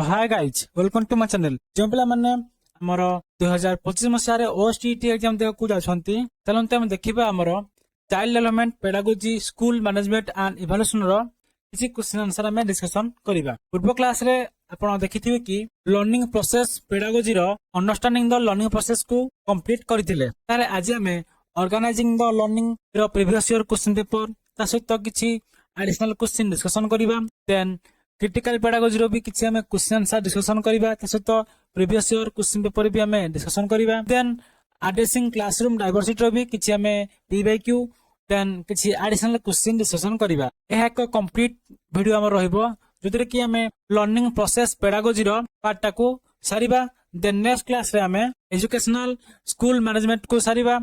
तो hi guys welcome to my channel. जो पिला माने हमर 2025 मसिया रे ओएसटीटी एग्जाम देख को जाछंती चलंते हम देखिबा हमर child development pedagogy school management and evaluation रो किसी क्वेश्चन आंसर हम डिस्कशन करिबा। पूर्व क्लास रे आपण देखिथिबे कि लर्निंग प्रोसेस पेडागोजी रो अंडरस्टैंडिंग द लर्निंग प्रोसेस को कंप्लीट करथिले। तारे आज हम ऑर्गेनाइजिंग द लर्निंग रो प्रीवियस ईयर क्वेश्चन पेपर ता सहित किछि एडिशनल क्वेश्चन डिस्कशन करिबा। देन क्रिटिकल पेडागोजी रो भी किछि हमें क्वेश्चन आंसर डिस्कशन करिबा। ता सहित प्रीवियस ईयर क्वेश्चन पेपर भी हमें डिस्कशन करिबा। देन एड्रेसिंग क्लासरूम डाइवर्सिटी रो भी किछि हमें पीवाईक्यू देन किछि एडिशनल क्वेश्चन डिस्कशन करिबा। एहा एक कंप्लीट वीडियो हमर रहइबो जोतिर कि हमें लर्निंग प्रोसेस पेडागोजी रो पार्ट टाको सारिबा। देन नेक्स्ट क्लास रे हमें एजुकेशनल स्कूल मैनेजमेंट को सारिबा।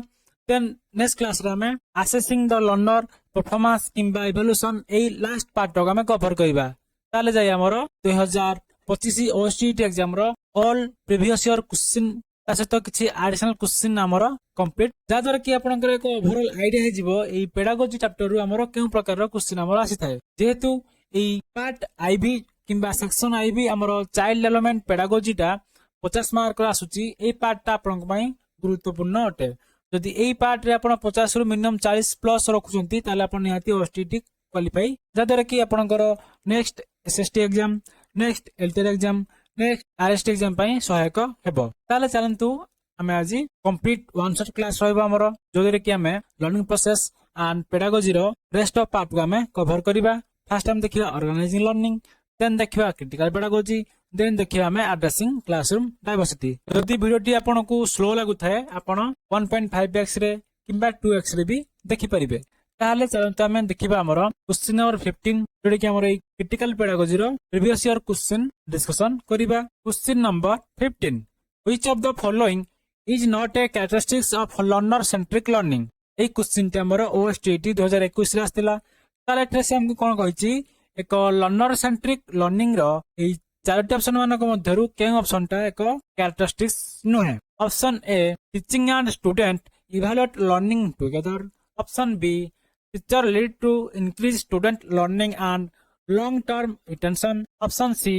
देन नेक्स्ट क्लास रे हमें असेसिंग द लर्नर परफॉर्मेंस किंबा इवैल्यूएशन ए लास्ट पार्ट को हमें कवर करिबा। ताले जाय हमर 2025 ओएसटीटी एग्जाम रो ऑल प्रीवियस ईयर क्वेश्चन ता सहित किछि एडिशनल क्वेश्चन हमर कंप्लीट जा द्वारा कि आपनकर एक ओवरऑल आईडिया हे जिवो एई पेडागोजी चैप्टर रु हमर केउ प्रकार रो क्वेश्चन हमर आसी थाए। जेहेतु एई पार्ट आईबी किंबा सेक्शन आईबी हमर चाइल्ड डेवलपमेंट पेडागोजी टा 50 मार्क रो आसुची एई पार्ट टा आपनक पई गुरुत्वपूर्ण अटे। जदि एई पार्ट रे आपण 50 रु मिनिमम 40 प्लस रखुचंती ताले आपण निहाती ओएसटीटी क्वालिफाई जा द्वारा कि आपनकर next SST exam next LTR exam next RST exam पई सहायक हेबो। ताले चलंतु हमें आज कंप्लीट वन शॉट क्लास रहइबो हमर जोदरे कि हमें लर्निंग प्रोसेस एंड पेडागोजी रो रेस्ट ऑफ पार्ट को हमें कवर करिबा। फर्स्ट टाइम देखिबा ऑर्गेनाइजिंग लर्निंग देन देखिबा क्रिटिकल पेडागोजी देन देखिबा हमें एड्रेसिंग क्लासरूम डाइवर्सिटी। जदि वीडियोटी आपनको स्लो लागु थाए आपण 1.5x रे किंबा 2x रे भी देखि परिबे। ताले चलंतु हमें देखिबा हमर क्वेश्चन नंबर 15 जोडे कि हमर क्रिटिकल पेडागोजी रो प्रीवियस ईयर क्वेश्चन डिस्कशन करिबा। Question number 15 which of the following is not a characteristics of learner centric learning. A question ते हमर ओएसटीटी 2021 रे आस्तिला। ताले एठे से हमको कोन कहिची एक लर्नर सेंट्रिक लर्निंग रो ए चारटी ऑप्शन मानक मध्यरु केउ ऑप्शन टा एक कैरेक्टरिस्टिक्स नहे। Option A teaching and student evaluate learning together. Option B teacher lead to increase student learning and long term retention. Option C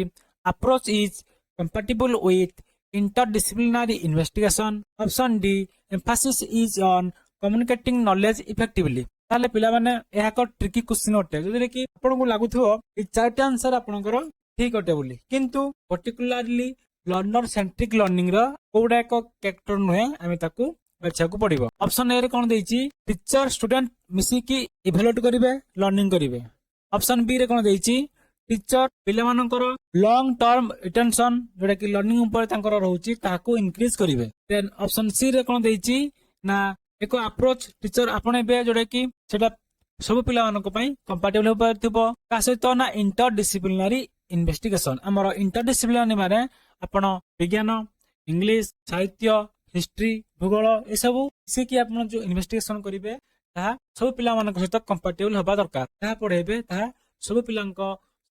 approach is compatible with interdisciplinary investigation. Option D emphasis is on communicating knowledge effectively. ताले पिला माने एहा को tricky question होते जदि कि आपनको लागुथो ए चारटी answer आपनकर ठीक होते बोली किंतु पर्टिकुलरली लर्नर सेंट्रिक लर्निंग रो कोडा एक कैरेक्टर नहे आमे ताकू बाछा को पड़िबो। ऑप्शन ए रे कोन देइची टीचर स्टूडेंट मिसी की इवैल्यूएट करिवे लर्निंग करिवे। ऑप्शन बी रे कोन देइची टीचर पिला मानकर लॉन्ग टर्म रिटेंशन जोडा कि लर्निंग ऊपर तांकर रहउची ताको इंक्रीज करिवे। देन ऑप्शन सी रे कोन देइची ना एको अप्रोच टीचर आपणे बे जोडा कि सेटा सब पिला मानक पई कंपैटिबल हो परथिबो का सहित ना इंटरडिसिप्लिनरी इन्वेस्टिगेशन। हमर इंटरडिसिप्लिनरी माने आपण विज्ञान इंग्लिश साहित्य हिस्ट्री भूगोल ए सब से कि आपण जो इन्वेस्टिगेशन करिवे ता सब पिला मानक सहित कंपैटिबल होबा दरकार ता पढेबे ता सब पिलांक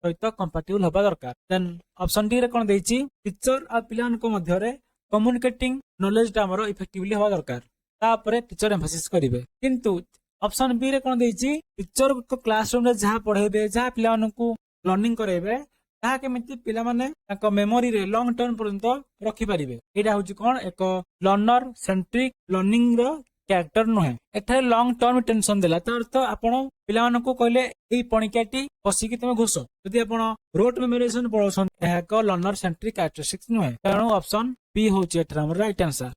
सहित कंपैटिबल होबा दरकार। देन ऑप्शन डी रे कोन देइची टीचर आ पिलांक मध्य रे कम्युनिकेटिंग नॉलेज ता हमर इफेक्टिवली होबा दरकार ता ऊपर टीचर एम्फसिस करिवे। किंतु ऑप्शन बी रे कोन देइची टीचर को क्लासरूम रे जहा पढेबे जहा पिलानकु लर्निंग करेबे ता केमिति पिला माने ताक मेमोरी रे लॉन्ग टर्म पर्यंत रखि परिबे। एटा होची कोन एक लर्नर सेंट्रिक लर्निंग रो कैरेक्टर नहे। एठारे लॉन्ग टर्म टेंशन देला त अर्थ आपण पिला मानकु कहले एई पणिकाटी बसी कि तमे घोष जदि आपण रोट मेमोराइजेशन पढोसन एहा को लर्नर सेंट्रिक कैरेक्टरिस्टिक्स नहे। तेणु ऑप्शन बी होची एठारे हमर राइट आंसर।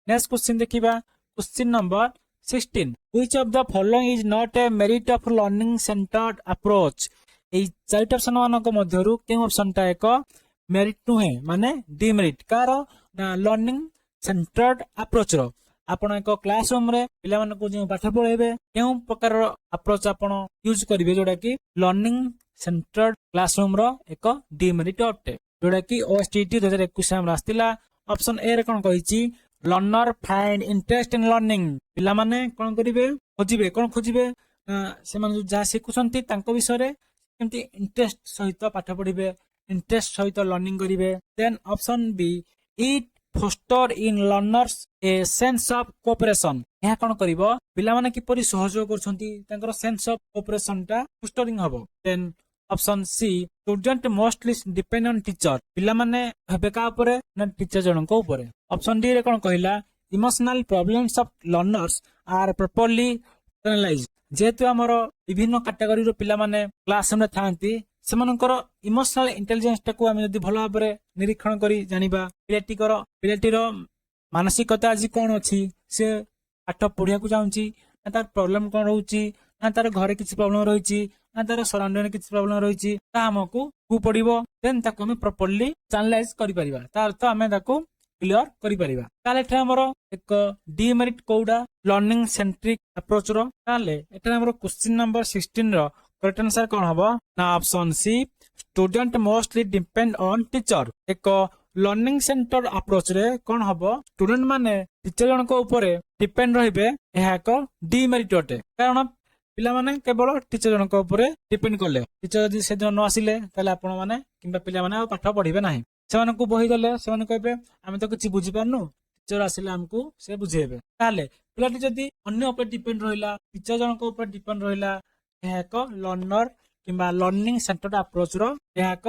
नेक्स्ट क्वेश्चन देखिबा question number 16 which of the following is not a merit of learning centred approach. एई चारटी ऑप्शन मानक मध्यरु केउ ऑप्शन ता एक मेरिट नहे माने डिमेरिट कार ना लर्निंग सेंटर्ड अप्रोच रो आपण एक क्लासरूम रे पिला मानकु जे पाठ पढेबे केउ प्रकार रो अप्रोच आपण यूज करिवे जोडा कि लर्निंग सेंटर्ड क्लासरूम रो एक डिमेरिट अटे जोडा कि ओएसटीटी 2021 हम रास्तिला। ऑप्शन ए रे कोन कहिची learner find interest in learning पिला माने कोन करिवे खोजिबे कोन खोजिबे से माने जा सिखुसंती तांको विषय रे केमति इंटरेस्ट सहित पाठ पढिबे इंटरेस्ट सहित लर्निंग करिवे। Then option B it foster in learners a sense of cooperation यह कोन करिवो पिला माने किपरि सहयोग करछंती तांकर सेंस ऑफ कोऑपरेशन टा फोस्टरिंग हबो। Then option C student mostly depend on teacher ପିଲାମାନେ ହେବେ କାହା ଉପରେ ନା ଟିଚର ଜଣଙ୍କ ଉପରେ। ଅପସନ ଡି ରେ କଣ କହିଲା emotional problems of learners are properly analyse ଯେହେତୁ ଆମର ବିଭିନ୍ନ କାଟାଗୋରୀର ପିଲାମାନେ କ୍ଲାସ ରୁମ୍ ରେ ଥାଆନ୍ତି ସେମାନଙ୍କର ଇମୋସନାଲ ଇଣ୍ଟେଲିଜେନ୍ସ ଟାକୁ ଆମେ ଯଦି ଭଲ ଭାବରେ ନିରୀକ୍ଷଣ କରି ଜାଣିବା ପିଲାଟିର ମାନସିକତା ଆଜି କଣ ଅଛି, ସେ ପାଠ ପଢିବାକୁ ଚାହୁଁଛି ନା ତାର ପ୍ରୋବ୍ଲେମ କଣ ରହୁଛି, ନା ତାର ଘରେ କିଛି ପ୍ରୋବ୍ଲେମ ରହିଛି, ନା ତାର ସରାଉଣ୍ଡିଂ କିଛି ପ୍ରୋବ୍ଲେମ ରହିଛି, ତାହା ଆମକୁ ପଡିବ ଦେନ୍ ତାକୁ ଆମେ ପ୍ରପରଲି ଚାନାଲାଇଜ କରିପାରିବା, ତା ଅର୍ଥ ଆମେ ତାକୁ କ୍ଲିୟର କରିପାରିବା। ତାହେଲେ ଏଠାରେ ଆମର ଏକ ଡିମେରିଟ କୋଉଟା ଲର୍ଣ୍ଣିଂ ସେଣ୍ଟ୍ରିକ ଆପ୍ରୋଚ ର। ତାହେଲେ ଏଠାରେ ଆମର କ୍ୱେଶ୍ଚିନ ନମ୍ବର 16 ର କରେକ୍ଟ ଆନ୍ସର କଣ ହବ ନା option C student mostly depend on teacher. ଏକ ଲର୍ଣ୍ଣିଂ ସେଣ୍ଟର ଆପ୍ରୋଚ ରେ କଣ ହବ ଷ୍ଟୁଡେଣ୍ଟ ମାନେ ଟିଚର ଜଣଙ୍କ ଉପରେ ଡିପେଣ୍ଡ ରହିବେ, ଏହା ଏକ ଡିମେରିଟ ଅଟେ। କାରଣ ପିଲାମାନେ କେବଳ ଟିଚର ଜଣଙ୍କ ଉପରେ ଡିପେଣ୍ଡ କଲେ, ଟିଚର ଯଦି ସେଦିନ ନ ଆସିଲେ ତାହେଲେ ଆପଣ ମାନେ କିମ୍ବା ପିଲାମାନେ ଆଉ ପାଠ ପଢିବେ ନାହିଁ। ସେମାନଙ୍କୁ ବହି ଦେଲେ ସେମାନେ କହିବେ ଆମେ ତ କିଛି ବୁଝିପାରୁନୁ, ଟିଚର ଆସିଲେ ଆମକୁ ସେ ବୁଝେଇବେ। ତାହେଲେ ପିଲାଟି ଯଦି ଅନ୍ୟ ଉପରେ ଡିପେଣ୍ଡ ରହିଲା, ଟିଚର ଜଣଙ୍କ ଉପରେ ଡିପେଣ୍ଡ ରହିଲା, ଏହା ଏକ ଲର୍ଣ୍ଣର କିମ୍ବା ଲର୍ଣ୍ଣିଂ ସେଣ୍ଟର୍ଡ ଆପ୍ରୋଚ ର ଏହା ଏକ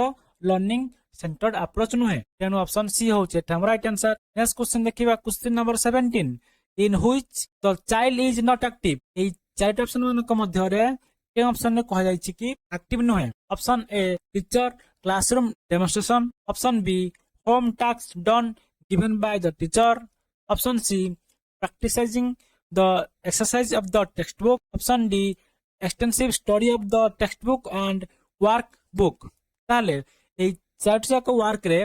ଲର୍ଣ୍ଣିଂ ସେଣ୍ଟର୍ଡ ଆପ୍ରୋଚ ନୁହେଁ। ତେଣୁ ଅପସନ ସି ହଉଛି ଏଠି ଆମର ରାଇଟ ଆନ୍ସର। ନେକ୍ସଟ କ୍ୱେଶ୍ଚନ ଦେଖିବା question number 17 in which the child is not active. ଏଇ ଚାରିଟି ଅପସନ ମାନଙ୍କ ମଧ୍ୟରେ କେଉଁ ଅପସନ ରେ କୁହାଯାଇଛି କି ଆକ୍ଟିଭ ନୁହେଁ? Option A teacher classroom demonstration, option B home task done given by the teacher, option C practicing the exercise of the textbook, option D extensive study of the textbook and workbook। ତାହେଲେ ଏଇ ଚାରିଟି ଯାକ work ରେ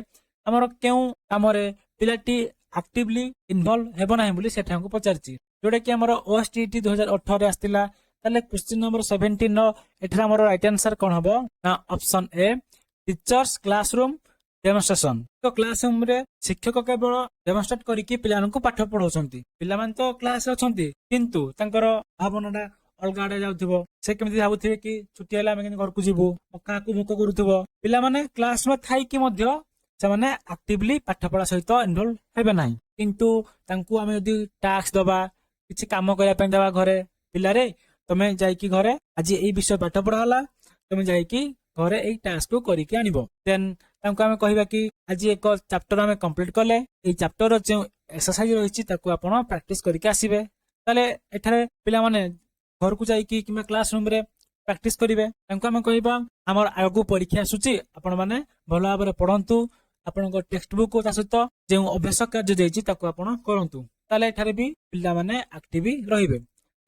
ଆମର କେଉଁ କାମରେ ପିଲାଟି actively involve ହେବ ନାହିଁ ବୋଲି ସେଠି ଆମକୁ ପଚାରିଛି, ଯୋଉଟା କି ଆମର OSTT 2018 ରେ ଆସିଥିଲା। ତାହେଲେ କ୍ୱେଶ୍ଚିନ ନମ୍ବର 17 ର ଏଠାରେ ଆମର ରାଇଟ ଆନ୍ସର କଣ ହବ ନା ଅପସନ ଏ ଟିଚର୍ସ କ୍ଲାସରୁମ ଡେମନଷ୍ଟ୍ରେସନ। ତ କ୍ଲାସ ରୁମ ରେ ଶିକ୍ଷକ କେବଳ ଡେମନଷ୍ଟ୍ରେଟ କରିକି ପିଲାମାନଙ୍କୁ ପାଠ ପଢାଉଛନ୍ତି, ପିଲାମାନେ ତ କ୍ଲାସ ରେ ଅଛନ୍ତି କିନ୍ତୁ ତାଙ୍କର ଭାବନା ଟା ଅଲଗା ଆଡେ ଯାଉଥିବ। ସେ କେମିତି ଭାବୁଥିବେ କି ଛୁଟି ହେଲେ ଆମେ କେମିତି ଘରକୁ ଯିବୁ, କାହାକୁ ଭୋକ କରୁଥିବ। ପିଲାମାନେ କ୍ଲାସ ରୁମ ଥାଇକି ମଧ୍ୟ ସେମାନେ ଆକ୍ଟିଭଲି ପାଠ ପଢା ସହିତ ଇନଭଲ୍ଭ ହେବେ ନାହିଁ। କିନ୍ତୁ ତାଙ୍କୁ ଆମେ ଯଦି ଟାସ୍କ ଦବା, କିଛି କାମ କରିବା ପାଇଁ ଦେବା ଘରେ, ପିଲାରେ ତମେ ଯାଇକି ଘରେ ଆଜି ଏଇ ବିଷୟ ପାଠ ପଢା ହେଲା, ତମେ ଯାଇକି ଘରେ ଏଇ ଟାସ୍କ କୁ କରିକି ଆଣିବ। ଦେନ୍ ତାଙ୍କୁ ଆମେ କହିବା କି ଆଜି ଏକ ଚାପ୍ଟର ଆମେ କମ୍ପ୍ଲିଟ କଲେ, ଏଇ ଚାପ୍ଟର ଯେଉଁ ଏକ୍ସରସାଇଜ ରହିଛି ତାକୁ ଆପଣ ପ୍ରାକ୍ଟିସ କରିକି ଆସିବେ। ତାହେଲେ ଏଠାରେ ପିଲାମାନେ ଘରକୁ ଯାଇକି କିମ୍ବା କ୍ଲାସ ରୁମ ରେ ପ୍ରାକ୍ଟିସ କରିବେ। ତାଙ୍କୁ ଆମେ କହିବା ଆମର ଆଗକୁ ପରୀକ୍ଷା ଆସୁଛି, ଆପଣ ମାନେ ଭଲ ଭାବରେ ପଢନ୍ତୁ, ଆପଣଙ୍କ ଟେକ୍ସଟ ବୁକ୍ ତା ସହିତ ଯେଉଁ ଅଭ୍ୟାସ କାର୍ଯ୍ୟ ଦେଇଛି ତାକୁ ଆପଣ କରନ୍ତୁ। ତାହେଲେ ଏଠାରେ ବି ପିଲାମାନେ ଆକ୍ଟିଭ ରହିବେ।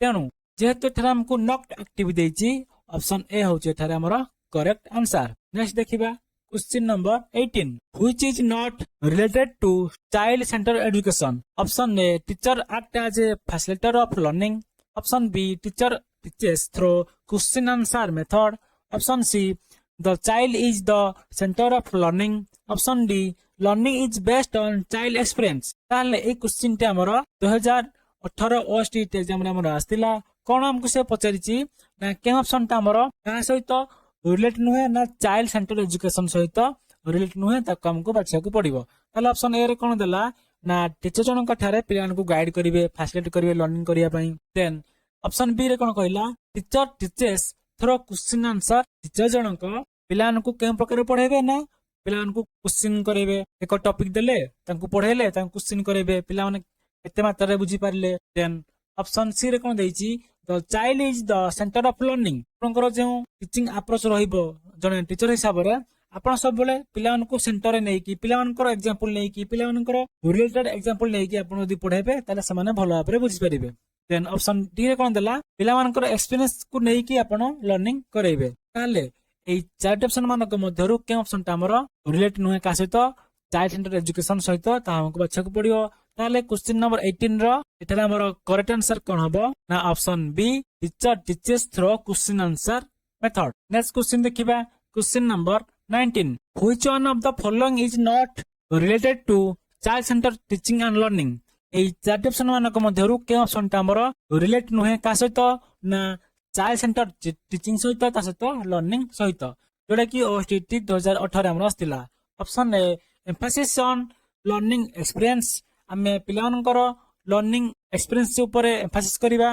ତେଣୁ ଯେହେତୁ ଏଠାରେ ଆମକୁ ନଟ୍ ଆକ୍ଟିଭ ଦେଇଛି, ଅପସନ ଏ ହଉଛି ଏଠାରେ ଆମର କରେକ୍ଟ ଆନ୍ସର। ନେକ୍ସଟ ଦେଖିବା Question number 18. Which is not related to child centered education? Option A teacher act as a facilitator of learning. Option B teacher teaches through question answer method. Option C the child is the center of learning. Option D learning is based on child experience। ताले एक question टे हमरो 2018 OSTT exam रे हमरो आस्तिला। कोन हमकु से पचारिची ना के option टा हमरो का सहित रिलेट नुहे ना चाइल्ड सेंटर एजुकेशन सहित रिलेट नुहे, ताको हमको बाछिया को पड़िबो। ताले ऑप्शन ए रे कोन देला ना टीचर जनक ठारे पिलान को गाइड करिवे, फैसिलिटेट करिवे लर्निंग करिया पई। देन ऑप्शन बी रे कोन कहला teacher teaches through question answer, teacher जनक पिलान को केम प्रकार पढाइबे ना पिलान को क्वेश्चन करिवे, एक टॉपिक देले तांको पढाइले तांको क्वेश्चन करिवे, पिला माने केते मात्रा रे बुझी पारले। देन ऑप्शन सी रे कोन देइची the child is the centre of learning. आपनकर जे टीचिंग अप्रोच रहिबो जने टीचर हिसाब रे आपण सब बेले पिलानको सेंटर रे नै कि पिलामानकर एग्जांपल नै कि पिलामानकर रिलेटेड एग्जांपल नै कि आपण यदि पढाइबे ताले समाने भलो भाबरे बुझी परिबे। देन ऑप्शन डी रे कोन देला पिलामानकर एक्सपीरियंस को नै कि आपण लर्निंग करैबे। ताले एई चार ऑप्शन मानक मध्यरु के ऑप्शन ता हमर रिलेट नुहे का सहित चाइल्ड सेंटर एजुकेशन सहित ता हमको बाछा को पड़ियो। ताले क्वेश्चन नंबर 18 रो एठाले हमर करेक्ट आंसर कोन हबो ना option B teacher teaches through question answer method. Next question देखिबा question number 19. Which one of the following is not related to child centered teaching and learning? এই চারটি অপশন মানক মধ্যরু কে অপশনটা আমার রিলেট নুহে কা সহিত না চাইল্ড সেন্টার টিচিং সহিত তা সহিত লর্নিং সহিত, जोटा कि OSTT 2018 ଆମର ଆସିଥିଲା। Option A emphasis on learning experience, ଆମେ ପିଲାମାନଙ୍କର ଲର୍ନିଂ ଏକ୍ସପିରିଏନ୍ସ ଉପରେ ଏମ୍ଫାସିସ୍ କରିବା।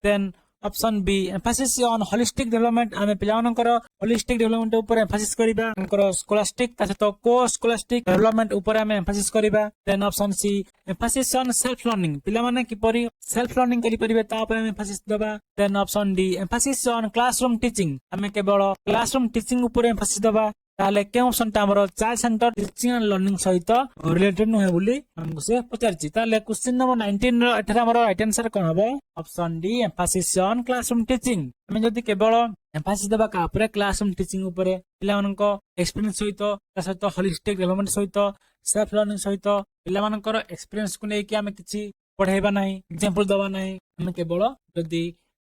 Then option B emphasis on holistic development आमे पिलानकर होलिस्टिक डेवलपमेंट ऊपर एम्फासिस करिबा अंकर स्कोलास्टिक ता सहित को स्कोलास्टिक डेवलपमेंट ऊपर आमे एम्फासिस करिबा then option C emphasis on self learning पिला माने किपरि सेल्फ लर्निंग करि परिबे ता ऊपर आमे एम्फासिस दबा then option D emphasis on classroom teaching आमे केवल क्लासरूम टीचिंग ऊपर एम्फासिस दबा ताले के ऑप्शन ता हमर child centre teaching and learning सहित रिलेटेड नुहे बोली हमको से पचारची ताले क्वेश्चन नंबर 19 रो एठरा हमर राइट आंसर कोन हबो option D emphasis on classroom teaching हम जदी केवल एम्फासिस दबा का ऊपर क्लासरूम टीचिंग ऊपर पिला माननको एक्सपीरियंस सहित ता सहित होलिस्टिक डेवलपमेंट सहित सेल्फ लर्निंग सहित पिला मानकर एक्सपीरियंस को नै कि हमें किछि पढाइबा नै एग्जांपल दबा नै हम केवल जदी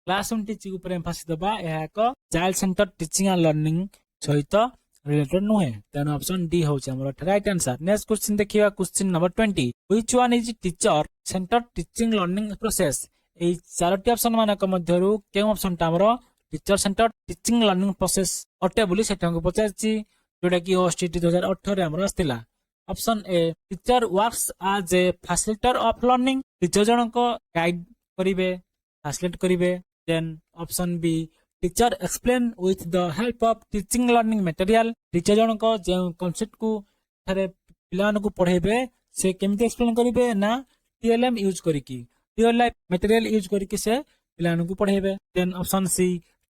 क्लासरूम टीचिंग ऊपर एम्फासिस दबा एहा एक child centre teaching and learning सहित रिलेटेड नुहे तेणु ऑप्शन डी होचे हमर राइट आंसर नेक्स्ट क्वेश्चन देखिबा question number 20 which one is teacher centre teaching learning process A Charoti option मानक मध्यरु के ऑप्शन ता हमर teacher centre teaching learning process अटे बोली सेटा को पचारची जोटा कि ओएसटीटी 2018 रे हमर आस्तिला option A teacher works as a facilitator of learning teacher जन को गाइड करिवे फैसिलिटेट करिवे then option B teacher explain with the help of teaching learning material teacher जन को जे कांसेप्ट को थारे पिलान को पढेबे से केमिति एक्सप्लेन करिवे ना टीएलएम यूज करिकी रियल लाइफ मटेरियल यूज करिकी से पिलान को पढेबे then option C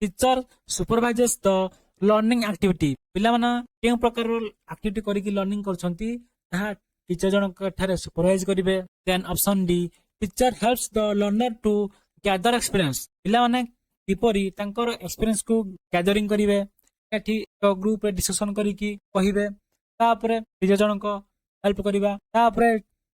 teacher supervises the learning activity पिला माना के प्रकार एक्टिविटी करिकी लर्निंग करछंती ताहा टीचर जन को थारे सुपरवाइज करिवे then option D teacher helps the learner to gather experience पिला माने किपरि तांकर एक्सपीरियंस को गैदरिंग करिवे एठी ग्रुप रे डिस्कशन करिकी कहिबे तापरे टीचर जन को हेल्प करिबा तापरे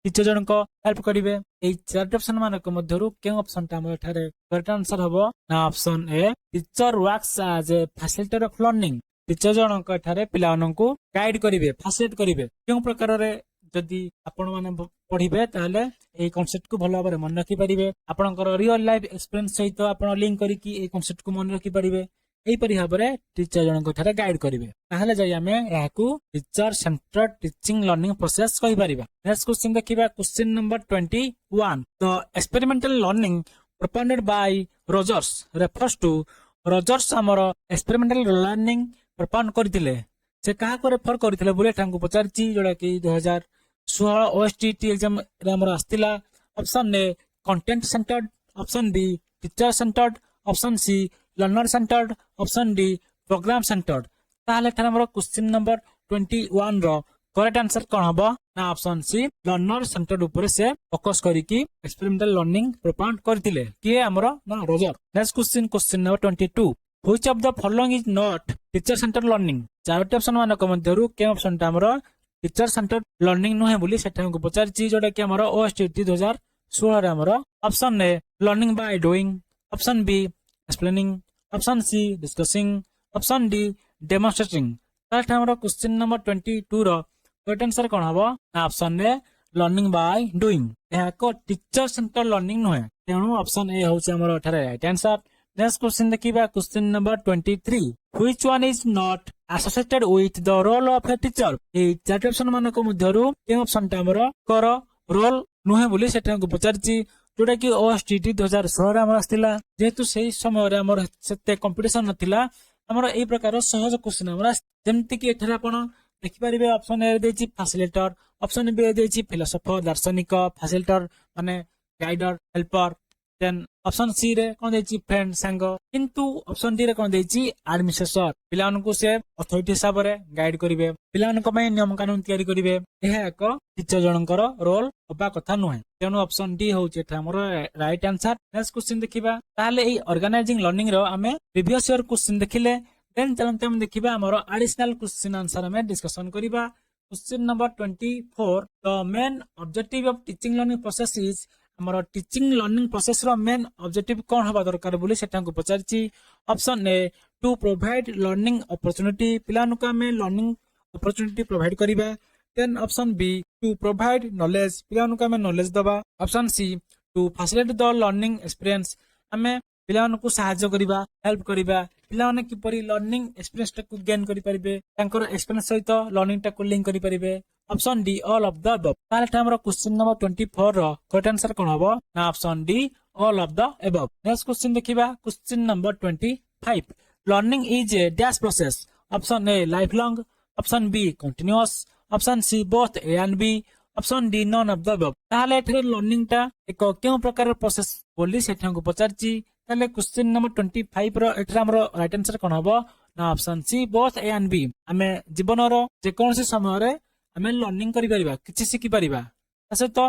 टीचर जन को हेल्प करिवे ए चार ऑप्शन मानक मध्यरु के ऑप्शन ता हमर थारे करेक्ट आंसर हबो ना option A teacher works as a facilitator of learning teacher जन को थारे पिलान को गाइड करिवे फैसिलिटेट करिवे के प्रकार रे जदि आपण माने पढिबे ताले ए कांसेप्ट को भलो भाबरे मन रखि परिबे आपनकर रियल लाइफ एक्सपीरियंस सहित आपण लिंक करी कि ए कांसेप्ट को मन रखि परिबे एई परि भाबरे टीचर जन को थारे गाइड करिवे ताहले जाय हमें याकू teacher centre teaching learning process कहि परिबा नेक्स्ट क्वेश्चन देखिबा question number 21 the experimental learning performed by Rogers refers to Rogers हमर एक्सपेरिमेंटल लर्निंग परफॉर्म करथिले से कहा को रेफर करथिले बोले थांको पचारची जोडा कि 2016 ओएसटीटी एग्जाम रे हमर आस्तिला option A content centred option B teacher centred option C learner centred option D program centred ताले थारे हमर क्वेश्चन नंबर 21 रो करेक्ट आंसर कोन हबो ना ऑप्शन सी लर्नर सेंटर्ड ऊपर से फोकस करी कि एक्सपेरिमेंटल लर्निंग परफॉर्म करथिले कि हमर ना Roger next question number 22 which of the following is not teacher centre learning Charoti option मानक मध्यरु के ऑप्शन ता हमर टीचर सेंटर लर्निंग नुहे बोली सेटा को पचारची जोटा कि हमर ओएसटीटी 2016 रे हमर option A learning by doing option B explaining option C discussing option D demonstrating ताठ हमर क्वेश्चन नंबर 22 रो करेक्ट आंसर कोन हबो option A learning by doing एहा को टीचर सेंटर लर्निंग नुहे तेनु ऑप्शन ए होचे हमर अठारे राइट आंसर नेक्स्ट क्वेश्चन देखिबा question number 23 which one is not associated with the role of a teacher ए चार ऑप्शन मानको मध्यरु के ऑप्शन ता हमर कर रोल नुहे बोली सेटा को पचारची जोटा कि ओएसटीटी 2016 रे हमर आस्तिला जेतु सेही समय रे हमर सेते कंपटीशन नथिला हमर एई प्रकार सहज क्वेश्चन हमर जेमति कि एठरा आपण देखि परिबे ऑप्शन ए देछि फैसिलिटेटर ऑप्शन बी देछि फिलोसोफर दार्शनिक फैसिलिटेटर माने guider helper then option C रे कोन देछि फ्रेंड संग किंतु ऑप्शन डी रे कोन देछि एडमिनिस्ट्रेटर पिलान को से अथॉरिटी हिसाब रे गाइड करिवे पिलान को में नियम कानून तयारी करिवे एहा एक टीचर जनकर रोल होबा कथा नहे तेनु ऑप्शन डी होचे एठा हमर राइट आंसर नेक्स्ट क्वेश्चन देखिबा ताले ए ऑर्गेनाइजिंग लर्निंग रो हमें प्रीवियस ईयर क्वेश्चन देखिले देन चलते हम देखिबा हमर एडिशनल क्वेश्चन आंसर हमें डिस्कशन करिबा question number 24 the main objective of teaching learning process is हमर टीचिंग लर्निंग प्रोसेस रो मेन ऑब्जेक्टिव कोन हबा दरकार बोली सेटा को पचारची option A to provide learning opportunity पिलान को हमें लर्निंग अपॉर्चुनिटी प्रोवाइड करिबा then option B to provide knowledge पिलान को हमें नॉलेज दबा option C to facilitate the learning experience हमें पिलान को सहायता करिबा हेल्प करिबा पिलाने किपरि लर्निंग एक्सपीरियंस को गेन करि परिबे तांकर एक्सपीरियंस सहित लर्निंग को लिंक करि परिबे option D all of the above ताले हमर क्वेश्चन नंबर 24 रो करेक्ट आंसर कोन हबो ना option D all of the above. Next question देखिबा question number 25. Learning is a dash process. Option A lifelong, option B continuous, option C both A and B, option D none of the above. ताहले एठरे learning टा एक केउ प्रकार process बोली सेठांको पचारची ताहले question number 25 रो एठरा हमरो राइट आंसर कोन हबो ना option C both A and B. आमे जीवन रो जे कोनसी समय रे आमे लर्निंग करि परिबा किछि सिखि परिबा तसे तो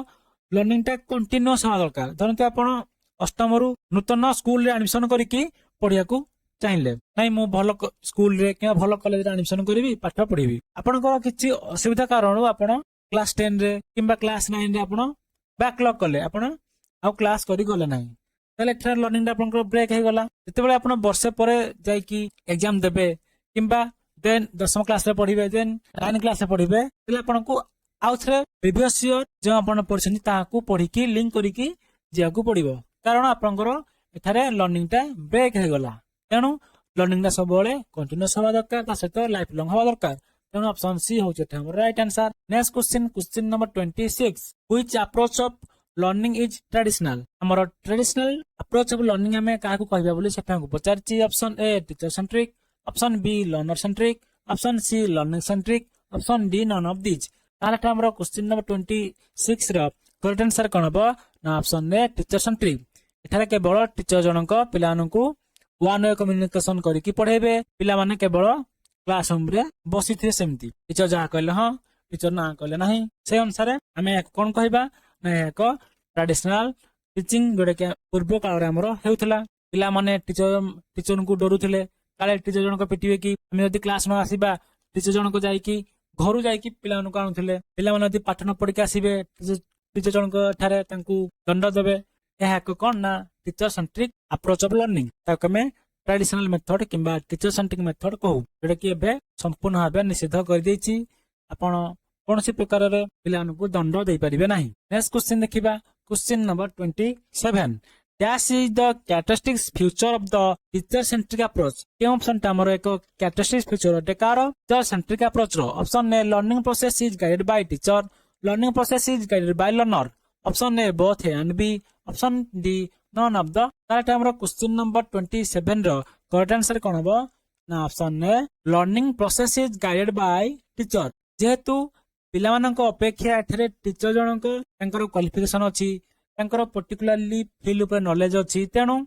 लर्निंग टा कंटीन्यूअस हवा दरकार. धरते आपण अष्टम रु नूतन स्कूल रे एडमिशन करिकि पढिया को चाहिए नहीं मु भल स्कूल रे कि भल कॉलेज रे एडमिशन करिवि पाठ पढिबि आपनकर किछि असुविधा कारण आपण क्लास 10 रे किंबा क्लास 9 रे आपण बैकलॉग कले आपण आ क्लास करि गले नाही ताले एठरा लर्निंग टा आपनकर ब्रेक हे गला. जेतेबेले आपण वर्षे परे जाई कि एग्जाम देबे किंबा देन 10th क्लास रे पढिबे देन 9th क्लास रे पढिबे तले आपनको आउ थरे प्रीवियस ईयर जो आपण पढछनी ताहाकू पढिकी लिंक करिकी जियाकू पडिबो कारण आपनकर एठारे लर्निंग टा ब्रेक हे गला. तेणु लर्निंग टा सब कंटिन्यूअस हवा दरकार ता सहित लाइफ लॉन्ग हवा दरकार. तेणु ऑप्शन सी होचे हमर right answer. Next question number 26. Which approach of learning is traditional. हमर ट्रेडिशनल अप्रोच ऑफ लर्निंग हमें काहाकू कहबा बोली सेठाकू पचारची. Option A teacher centric, option B learner centric, option C learning centric, option D none of this. ताले हमर question number 26 रो करेक्ट आंसर कोन हबो ना ऑप्शन ए टीचर सेंट्रिक. एठारे केवल टीचर जनक पिलानकू वन वे कम्युनिकेशन करिकी पढेबे. पिला माने केवल क्लासरूम रे बसी थे सेमती टीचर जहा कहले हां टीचर ना कहले नाही से अनुसार हमें कोन कहबा ना एक ट्रेडिशनल टीचिंग जोडे के पूर्व काल रे हमरो हेउथला. पिला माने टीचर को डरुथिले काले टीचर जनक पिटिबे कि हम यदि क्लास न आसीबा टीचर जनक जाई कि घरु जाई कि पिला को आनुथिले. पिला माने यदि पाठ न पढी के आसीबे टीचर जनक ठारे तांकू दंड देबे. यह एक कोन ना teacher centric approach of learning ताको में ट्रेडिशनल मेथड किंबा टीचर सेंट्रिक मेथड कहू जोटा कि एबे संपूर्ण भाबे निषेध कर देछि. आपण कोनसी प्रकार रे पिलानकू दंड देई परिबे नाही. नेक्स्ट क्वेश्चन देखिबा question number 27. Dash is the characteristics future of the teacher centric approach. के ऑप्शन ता हमर एक कैरेक्टरिस्टिक्स फ्यूचर अटे कार टीचर सेंट्रिक अप्रोच रो. Option A learning process is guided by teacher, learning process is guided by learner, option A both A and B, option D none of the. ताले हमर question number 27 रो correct answer कोन हबो ना option A learning process is guided by teacher. जेहेतु पिला मानक अपेक्षा एठरे टीचर जनक तांकर क्वालिफिकेशन अछि तांकर पर्टिकुलरली फील्ड ऊपर नॉलेज अछि. तेणु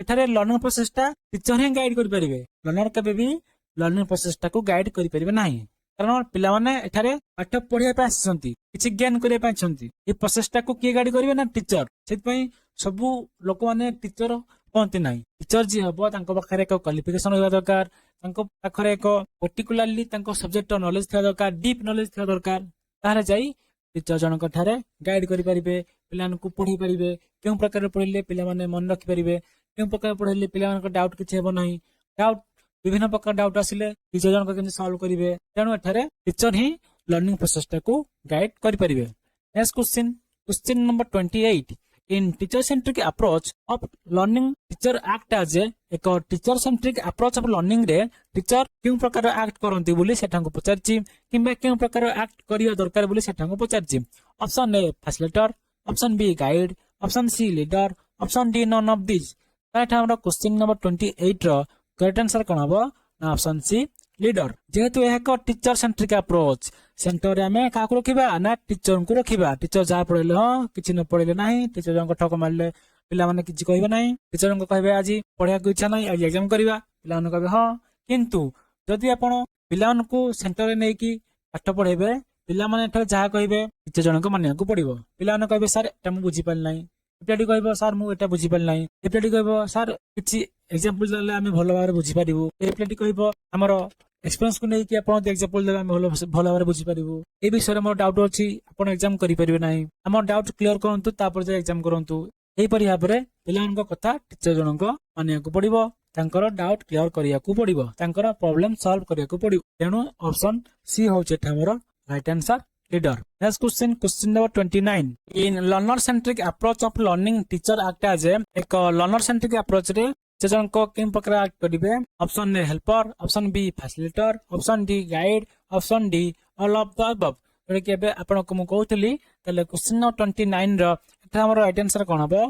एठरे लर्निंग प्रोसेस टा टीचर ही गाइड करि परिबे. लर्नर केबे भी लर्निंग प्रोसेस टा को गाइड करि परिबे नाही कारण पिला माने एठारे पाठ पढिया पे आछंती किछि ज्ञान करिया पे आछंती. ए प्रोसेस टा को के गाइड करिवे ना टीचर. सेत पई सबु लोक माने टीचर कहते नाही. टीचर जी हबो तांको पाखरे एक क्वालिफिकेशन होबा दरकार, तांको पाखरे एक पर्टिकुलरली तांको सब्जेक्ट नॉलेज थिया दरकार, डीप नॉलेज थिया दरकार. तारे जाई टीचर जनक ठारे गाइड करि परिबे, पिलान को पढी परिबे. केउ प्रकार पढिले पिला माने मन रखि परिबे, केउ प्रकार पढिले पिला मानक डाउट किछि हेबो नाही. डाउट विभिन्न प्रकार डाउट आसिले टीचर जनक केन सॉल्व करिवे. तेणु एठारे टीचर ही लर्निंग प्रोसेस टा को गाइड करि परिबे. Next question number 28. In teacher-centric approach of learning, teacher act as एक teacher-centric approach of learning रे टीचर क्यों प्रकार act करंती बोली सेठांको पचारची किंबा क्यों प्रकार act करिया दरकार बोली सेठांको पचारची. Option A facilitator, option B guide, option C leader, option D none of this. ताठा हमरा क्वेश्चन नंबर 28 रो करेक्ट आंसर कोन हबो ना ऑप्शन सी लीडर. जेहेतु यह एक टीचर सेंट्रिक अप्रोच सेंटर रे हमें काकू रखिबा ना टीचर को रखिबा. टीचर जा पढले हां किछि न पढले नाही. टीचर जंक ठक मारले पिला माने किछि कहबे नाही. टीचर जंक कहबे आजी पढिया को इच्छा नाही आज एग्जाम करबा पिला माने कहबे हां. किंतु जदि आपण पिला मानन को सेंटर रे नै कि पाठ पढेबे पिला माने ठक जा कहबे टीचर जंक मानिया को पडिबो. पिला माने कहबे सर एटा मु बुझी पाल नाही. एप्लाडी कहबो सर मु एटा बुझी पाल नाही. एप्लाडी कहबो सर किछि एग्जांपल देले आमे भलो बारे बुझी पारिबो. एप्लाडी कहबो हमरो एक्सपीरियंस को नहीं कि आपण एग्जांपल देबा हम भलो बारे बुझी पारिबो. ए विषय रे मोर डाउट अछि आपण एग्जाम करि परिबे नाही. हमर डाउट क्लियर करंतु तापर जे एग्जाम करंतु. एही परि भाबरे पिलानक कथा टीचर जनक मानिया को पडिबो. तांकर डाउट क्लियर करिया को पडिबो. तांकर प्रॉब्लम सॉल्व करिया को पडिबो. तेनु ऑप्शन सी होचे हमर राइट आंसर लीडर. Next question number 29. In learner centric approach of learning teacher act as एक लर्नर सेंट्रिक अप्रोच रे टीचर को किन प्रकार एक्ट करिवे. Option A helper, option B facilitator, option D guide, option D all of the above. जोडे के बे आपण को मु कहउतली तले क्वेश्चन नंबर 29 रो एटा हमर राइट आंसर कोन हबो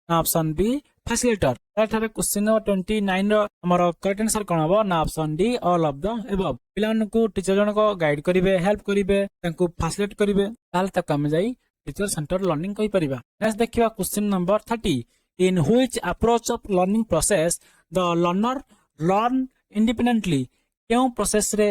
ना ऑप्शन बी फैसिलिटेटर। एठारे क्वेश्चन नंबर 29 रो हमर करेक्ट आंसर कोन हबो ना option D all of the above. पिलानको टीचर जनक गाइड करिवे, हेल्प करिवे, तांको फैसिलिटेट करिवे, ताल तक हम जाई टीचर सेंटर लर्निंग कहि परिबा। नेक्स्ट देखिबा question number 30, in which approach of learning process the learner learn independently. केउ प्रोसेस रे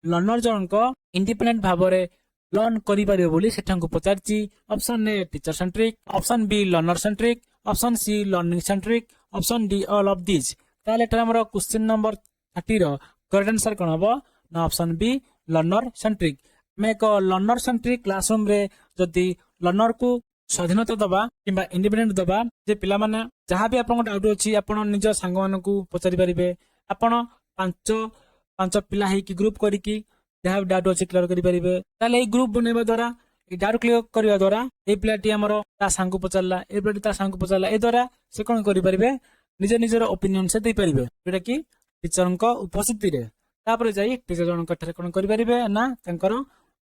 लर्नर जनक इंडिपेंडेंट भाबरे लर्न करि परिबे बोली सेठांको पचारची। Option A teacher centric, option B learner centric, option C learning centric, option D all of this. ताले एटा हमर क्वेश्चन नंबर 30 रो करेक्ट आंसर कोन हबो ना ऑप्शन बी लर्नर सेंट्रिक। मैं एक लर्नर सेंट्रिक क्लासरूम रे जदी लर्नर को स्वाधीनता दबा किंबा इंडिपेंडेंट दबा जे पिला माने जहां भी आपन डाउट अछि आपन निज संग मानन को पचारि परिबे। आपन पांच पिला है कि ग्रुप करी कि जहां डाउट अछि क्लियर करि परिबे। ताले ए ग्रुप बनेबा द्वारा ए डाउट क्लियर करिया द्वारा ए पिलाटी हमर ता संग को पचारला, ए पिलाटी ता संग को पचारला, ए द्वारा से कोन करि परिबे निज निजर ओपिनियन से दे परिबे जेटा कि टीचर को उपस्थिति रे। तापर जाई टीचर जन कठरे कोन करि परिबे ना तांकर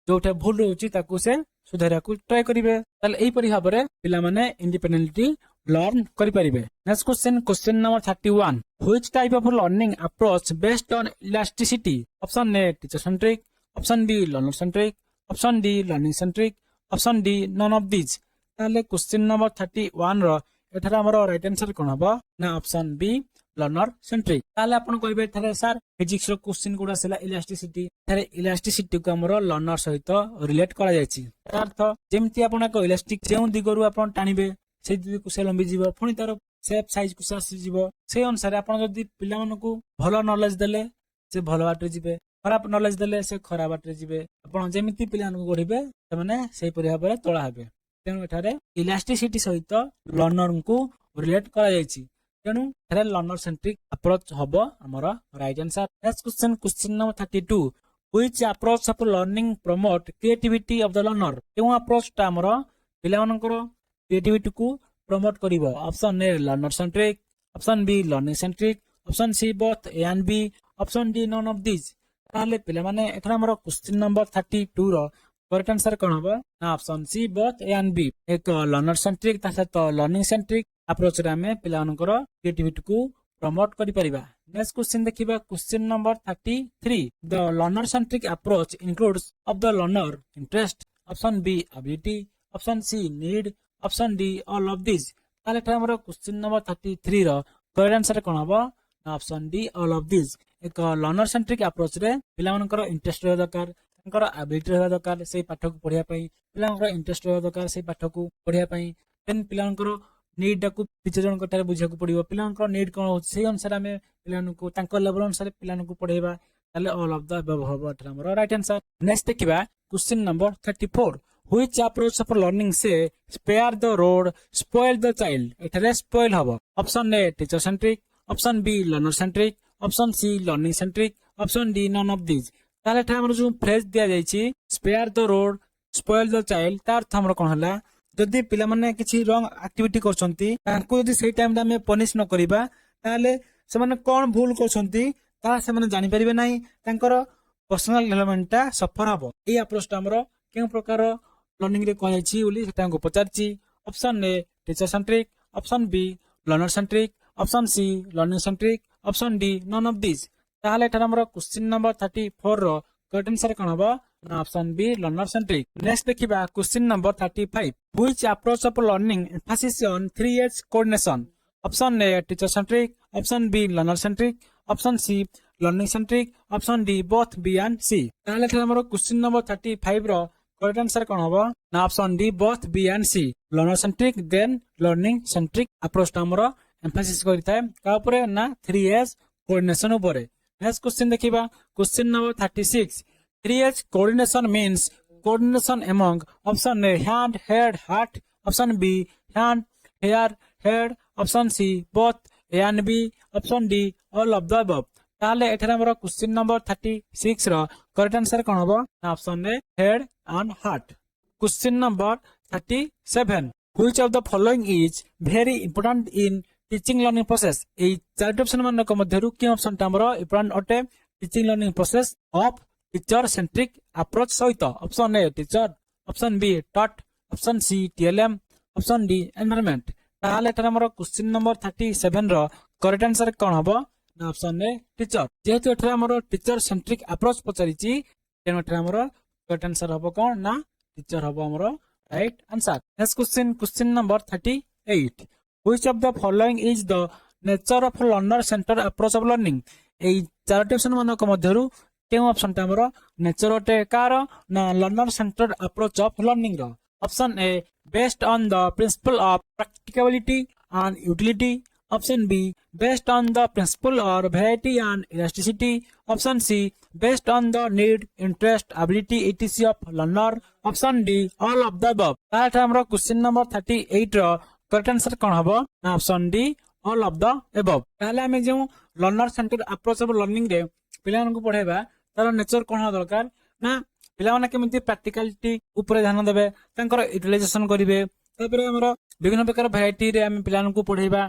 जोठे भूल रहउची ताकू से सुधारिया को ट्राई करिवे। ताले एई परि भाबरे पिला माने इंडिपेंडेंटली लर्न करि परिबे। Next question number 31, which type of learning approach based on elasticity. Option A teacher centric, option B learner centric, option D learning centric, option D none of this. ताले question number 31 रो एठारा हमर right answer कोन हबो ना option B learner centric. ताले आपण कहबे थारे सर फिजिक्स रो क्वेश्चन कोडा सेला इलास्टिसिटी, थारे इलास्टिसिटी को हमर लर्नर सहित रिलेट करा जायछि। अर्थ जेमति आपण को इलास्टिक जेउ दिगरु आपण टानिबे से दिगु को से लंबी जीव, पुनी तार शेप साइज को आसी जीव। से अनुसार आपण जदी पिला मानकू भलो नॉलेज देले से भलो बाटे जीवे, खराब नॉलेज देले से खराब बाटे जीवे। आपण जेमिति पिला मानकू गढिबे से माने सेही परि भाबरे तोळा हेबे। तेनु एठारे इलास्टिसिटी सहित लर्नर को रिलेट करा जायछि। तेनु एठारे लर्नर सेंट्रिक अप्रोच हबो हमर right answer. Next question number 32, which approach of learning promote creativity of the learner. केउ अप्रोच ता हमर पिला मानकर क्रिएटिविटी को प्रमोट करिवो। Option A learner centric, option B learning centric, option C both A and B, option D none of this. ताले पिला माने एठरा हमर क्वेश्चन नंबर 32 रो करेक्ट आंसर कोन हबो ना option C both A and B. एक लर्नर सेंट्रिक ता सहित लर्निंग सेंट्रिक अप्रोच रे हमें पिला मानकर क्रिएटिविटी को प्रमोट करि परिबा। नेक्स्ट क्वेश्चन देखिबा question number 33, the learner centric approach includes of the learner interest. Option B ability, option C need, option D all of this. ताले एठा हमर क्वेश्चन नंबर 33 रो करेक्ट आंसर कोन हबो ना option D all of this. एक learner centric approach रे पिला मानकर इंटरेस्ट रहबा दरकार, तांकर एबिलिटी रहबा दरकार से पाठ को पढिया पई, पिला मानकर इंटरेस्ट रहबा दरकार से पाठ को पढिया पई। देन पिला मानकर नीड को टीचर जन कटारे बुझा को पड़िबो। पिला मानकर नीड कोन हो से अनुसार हमें पिला को तांकर लेवल अनुसार पिला को पढेबा। ताले ऑल ऑफ द अबव हबो एठा हमर राइट आंसर। नेक्स्ट देखिबा question number 34, which approach of learning say spare the rod spoil the child. एठारे स्पॉइल हबो। Option A teacher centric, option B learner centric, option C learning centric, option D none of this. ताले एठा हमर जो phrase दिया जायछि spare the rod spoil the child, तार अर्थ हमर कोन हला जदि पिला माने किछि रॉन्ग एक्टिविटी करछंती तांको जदि सेही टाइम हमें पनिश न करिबा ताले से माने कोन भूल करछंती ता से माने जानि परिबे नाही, तांकर पर्सनल डेवलपमेंट ता सफर हबो। ए अप्रोच ता हमर केउ प्रकार लर्निंग रे कहै छी बोली सेटा को पचारची। Option A teacher centric, option B learner centric, option C learning centric, option D none of this. ताले एटा हमर क्वेश्चन नंबर 34 रो करेक्ट आंसर कोन हबो ना option B learner centric. Next देखिबा question number 35, which approach of learning emphasis on 3H coordination. Option A teacher centric, option B learner centric, option C learning centric, option D both B and C. ताले एटा हमर question number 35 रो correct answer कोन हबो ना option D both B and C. Learner centric then learning centric approach हमर emphasis करिताय का ऊपर ना 3H कोऑर्डिनेशन ऊपर। नेक्स्ट क्वेश्चन देखिबा question number 36, 3H coordination means coordination among option A hand, head, heart, option B hand, hair, head, option C both A and B, option D all of the above। ताले एठारे हमर question number 36 रो correct answer कोन हबो option A head and heart. Question number 37, which of the following is very important in teaching learning process. ए चार option मानक मध्यरु के ऑप्शन ता हमर इंपोर्टेंट अटे teaching learning process of teacher centric approach सहित। Option A teacher, option B taught, option C TLM, option D environment. ताले एठार हमर क्वेश्चन नंबर 37 रो करेक्ट आंसर कोन हबो ना ऑप्शन ए टीचर जेहेतु एठार हमर टीचर सेंट्रिक अप्रोच पचारिची तेनो एठार हमर करेक्ट आंसर हबो कोन ना टीचर हबो हमर right answer next question number 38 which of the following is the nature of learner centre approach of learning AE Charoti option मानक मध्यरु केउ ऑप्शन ता हमर नेचर अटे कार ना learner centre approach of learning रो option A based on the principle of practicability and utility option B based on the principle और variety and elasticity option C based on the need interest ability etc of learner option D all of the above ताठ हमर question number 38 रो correct answer कोन हबो ना option D all of the above ताले हमें जो learner centre approach of learning रे पिलान को पढाइबा तार नेचर कोन हो दरकार ना पिला माने केमिति प्रैक्टिकलिटी ऊपर ध्यान देबे तांकर यूटिलाइजेशन करिवे तापर हमर विभिन्न प्रकार वैरायटी रे हम पिलान को पढाइबा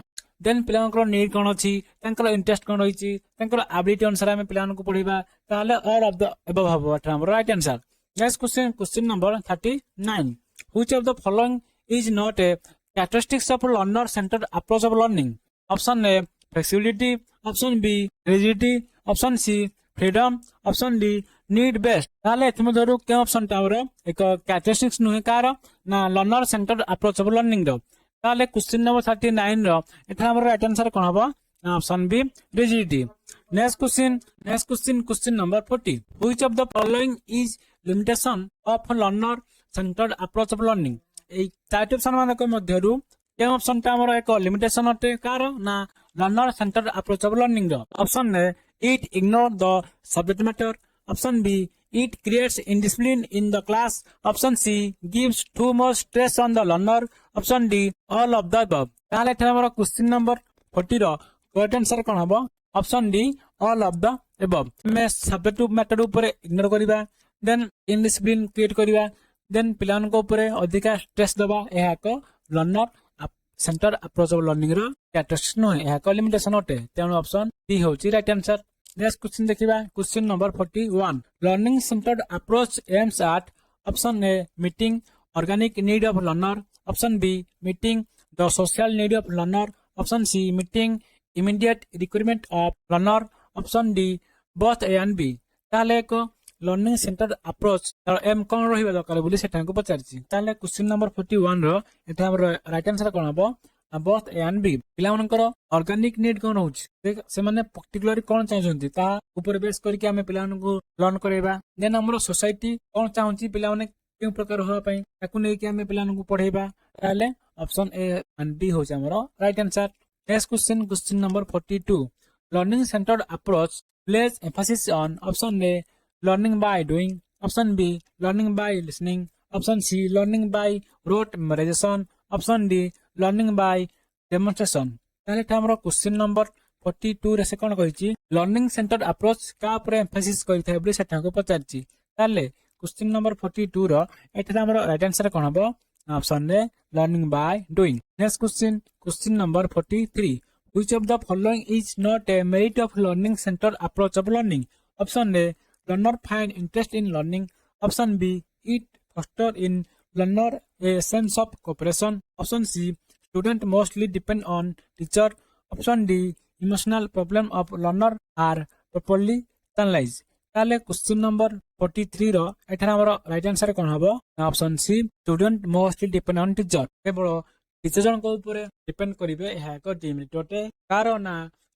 देन पिलांकर नीड कोन अछि तांकर इंटरेस्ट कोन रहिछि तांकर एबिलिटी अनुसार हम पिलान को पढाइबा ताले ऑल ऑफ द अबव हबो एटा हमर right answer next question number 39 which of the following is not a characteristics of learner centred approach of learning option A flexibility option B rigidity option C freedom option D need based ताले एथम धरु के option टावर एक characteristics नुहे कार ना learner centred approach of learning रो ताले क्वेश्चन नंबर 39 रो एथा हमर राइट आंसर कोन हबो option B rigidity next question number 40 which of the following is limitation of learner centred approach of learning ए चारटी ऑप्शन मानक मध्यरु के ऑप्शन ता हमर एक लिमिटेशन अटे कार ना learner centred approach of learning रो option A it ignore the subject matter option B it creates indiscipline in the class option c gives too much stress on the learner option d all of the above ताले एठा हमर question number 40 रो correct answer कोन हबो option D all of the above मैं subject matter ऊपर ignore करिबा then indiscipline create करिबा देन पिलान को ऊपर अधिका स्ट्रेस दबा एहा को learner centre approach of learning रो कैरेक्टरिस्टिक्स नो एहा को लिमिटेशन अटे तेनु ऑप्शन डी होची राइट आंसर नेक्स्ट क्वेश्चन देखिबा question number 41 learning centred approach aims at option A meeting organic need of learner option B meeting the social need of learner option C meeting immediate requirement of learner option D both A and B ताले को learning centred approach aim कोन रहिबा दरकार बोली सेटा को पचारछि ताले क्वेश्चन नंबर 41 रो एटा हमर राइट आंसर कोन हबो बोथ ए एंड बी पिला मनकर ऑर्गेनिक नीड कोन होछ देख से माने पर्टिकुलर कोन चाहछन्ती ता ऊपर बेस करके हमें पिला को लर्न करेबा देन हमर सोसाइटी कोन चाहछि पिला माने केउ प्रकार होआ पई ताकू नै कि हमें पिला को पढाइबा ताले ऑप्शन ए एंड बी होछ हमर right answer next question number 42 learning centred approach place emphasis on option A learning by doing option B learning by listening option C learning by rote memorisation option D learning by demonstration ताले हमर question number 42 रे से कोन कहिछि learning centred approach का ऊपर emphasis करिथाय बले सेटा को पचारछि ताले क्वेश्चन नंबर 42 रो एटा हमर राइट आंसर कोन हबो option A learning by doing next question number 43 which of the following is not a merit of learning centred approach of learning option A learner find interest in learning option B it foster in learner a sense of cooperation option c student mostly depend on teacher option d emotional problem of learner are properly analyzed ताले question number 43 रो एठा हमर right answer कोन हबो option C student mostly depend on teacher केवल teacher जन को ऊपर डिपेंड करिवे एहा एक डिमेरिट अटे कारण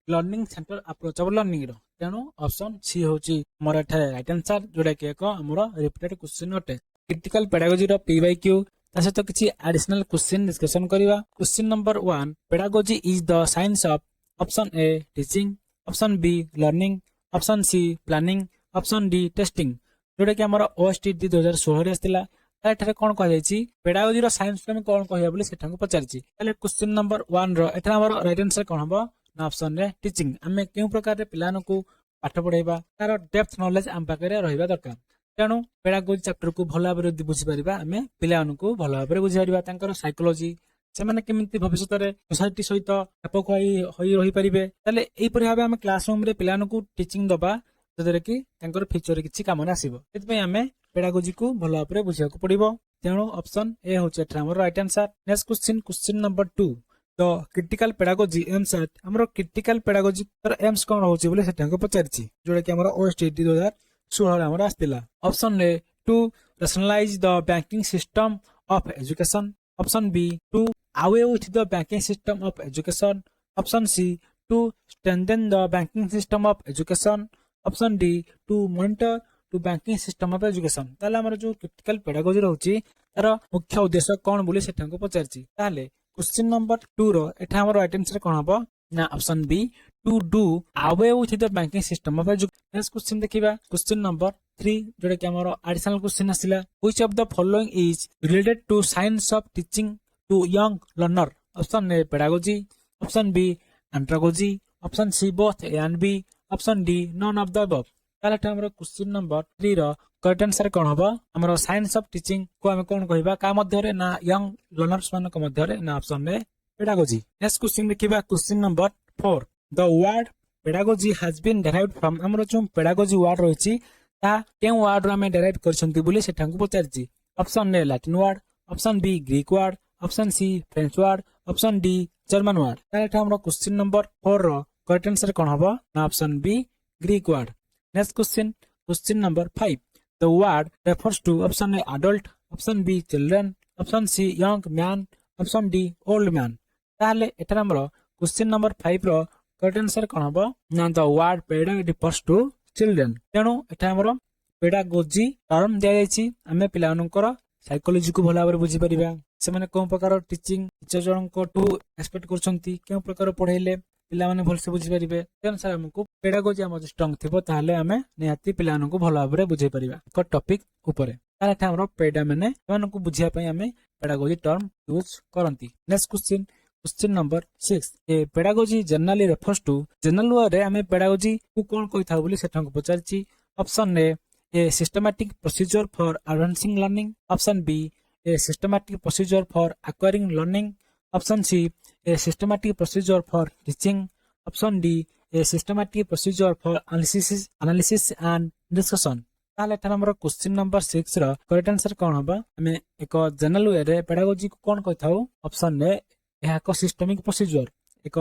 learning centre approach of learning रो तेनो ऑप्शन सी होची हमर एठा राइट आंसर जोडा के एक हमर रिपीटेड क्वेश्चन अटे क्रिटिकल पेडागोजी रो पी/क्यू तासे तो किछि एडिशनल क्वेश्चन डिस्कशन करिवा question number 1 pedagogy is the science of option A teaching option B learning option C planning option D testing जोडा कि हमर ओएसटीटी 2016 रे आस्तिला एठारे कोन कह जायछि पेडागोजी रो साइंस में कोन कहया बोली सेठा को पचारछि ताले क्वेश्चन नंबर 1 रो एठा हमर राइट आंसर कोन हबो ना ऑप्शन रे टीचिंग हमें केउ प्रकार रे पिलान को पाठ पढाइबा तार डेप्थ नॉलेज हम पाकरे रहिबा दरकार तेणु पेडागोजी चैप्टर को भल भाव बुझी पारिबा हमें पिला को भल भाव बुझी पारिबा तांकर साइकोलॉजी से माने केमिति भविष्यत रे सोसाइटी सहित खाप खुआई होई रही पारिबे ताले एई परि भाबे हमें क्लासरूम रे पिलान को टीचिंग दबा जदरे कि तांकर फ्यूचर किछि काम न आसीबो एतपे हमें पेडागोजी को भल भाव बुझिया को पड़िबो तेणु ऑप्शन ए होचे एठा हमर right answer next question number 2 the critical pedagogy aims at हमरो क्रिटिकल पेडागोजी तर एम्स कोन होची बोले सेटा को पचारची जोडा कि हमरो ओएसटीटी 2016 रे हमरो आस्तिला option A to rationalize the banking system of education, option B to away with the banking system of education, option C to strengthen the banking system of education, option D to monitor to banking system of education। ताले हमर जो critical pedagogy रहउची तार मुख्य उद्देश्य कोन बोली सेटा को पचारची ताले क्वेश्चन नंबर 2 रो एठा हमर राइट आंसर कोन हबो ना option B to do away with the banking system of education. Next question देखिबा क्वेश्चन नंबर 3 जोडे कि हमर एडिशनल क्वेश्चन आसिला which of the following is related to science of teaching to young learner. Option A pedagogy, option B andragogy, option C both A and B, option D none of the above. ताले हमर question number 3 रो correct answer कोन हबो हमर science of teaching को हम कोन कहिबा का मध्य रे ना यंग लर्नर्स मान को मध्य रे ना option A pedagogy। Next question देखिबा question number 4 the word pedagogy has been derived from हमरो जो pedagogy वर्ड रहिछि ता केन वर्ड रो हम डेराइव करछंती बोली सेठा को पचारछि option A Latin word, option B Greek word, option C French word, option D German word. ताले हमरो क्वेश्चन नंबर 4 रो करेक्ट आंसर कोन हबो ना option B Greek word. Next question number 5 the word refers to option A adult, option B children, option C young man, option D old man. ताले एटा हमरो question number 5 रो correct answer कोन हबो ना the word pedagogy refers to children. तेणु एटा हमरो पेडागोजी टर्म दिया जायछि हमें पिलानकर साइकोलॉजी को भला भाबरे बुझी परिबा से माने कोन प्रकार टीचिंग टीचर जन को टू एक्सपेक्ट करछंती केन प्रकार पढाइले पिला माने भल से बुझी परिबे तेन सर हमको पेडागोजी हम स्ट्रांग थिबो ताले हमें निहाती पिलाननको भला भाबरे बुझी परिबा को टॉपिक ऊपर ताले हमरो पेडा माने मानको बुझिया पई हमें पेडागोजी टर्म यूज करंती। Next question number 6 a pedagogy generally refers to general way रे हमें पेडागोजी को कोन कहिथा बोली सेठा को पचारछि option A systematic procedure for advancing learning, option B a systematic procedure for acquiring learning, option C a systematic procedure for teaching, option D a systematic procedure for analysis and discussion. ताले एटा हमर question number 6 रो correct answer कोन हबा हमें एक general way रे pedagogy को कोन कहिथाउ option A यह एक सिस्टमिक प्रोसीजर एक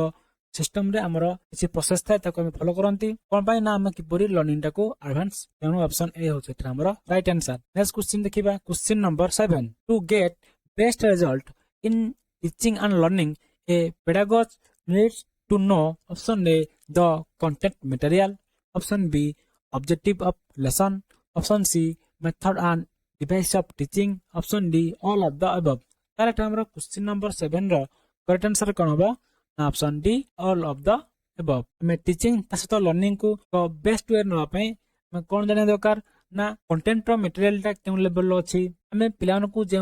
सिस्टम रे हमर किछि प्रोसेस थाए ताको हम फॉलो करंती कोन पाई ना हम किपरि लर्निंग टाको एडवांस तेनु ऑप्शन ए होछ एटा हमर राइट आंसर। नेक्स्ट क्वेश्चन देखिबा question number 7 to get best result in teaching and learning a pedagogue needs to know option A the content material, option B objective of lesson, option C method and device of teaching, option D all of the above. ताले हमर question number 7 रो correct answer कोन होबा ना option D all of the above. हमें teaching तासत learning को best way नवा पई हम कोन जाने दरकार ना कंटेंट रो मटेरियल टा केन लेवल लो अछि हमें पिलान को जे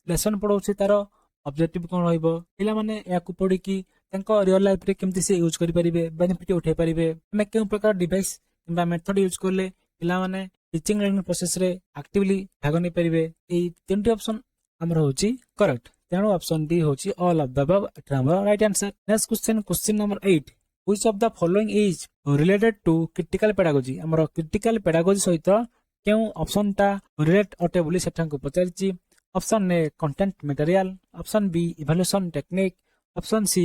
लेसन पढौछि तार ऑब्जेक्टिव कोन होइबो पिला माने या को पढि कि तंको रियल लाइफ रे केमति से यूज करि परिबे बेनिफिट उठै परिबे हमें केन प्रकार डिवाइस किबा मेथड यूज करले पिला माने टीचिंग लर्निंग प्रोसेस रे एक्टिवली भाग नै परिबे ए तीनटी ऑप्शन हमर होछि करेक्ट तेणु ऑप्शन डी होछि ऑल ऑफ द अबव एटा हमर right answer. Next question number 8 which of the following is related to critical pedagogy हमर क्रिटिकल पेडागोजी सहित केउ ऑप्शन टा रिलेट अटे बोली सेठा को पचारछि option A content material, option B evaluation technique, option C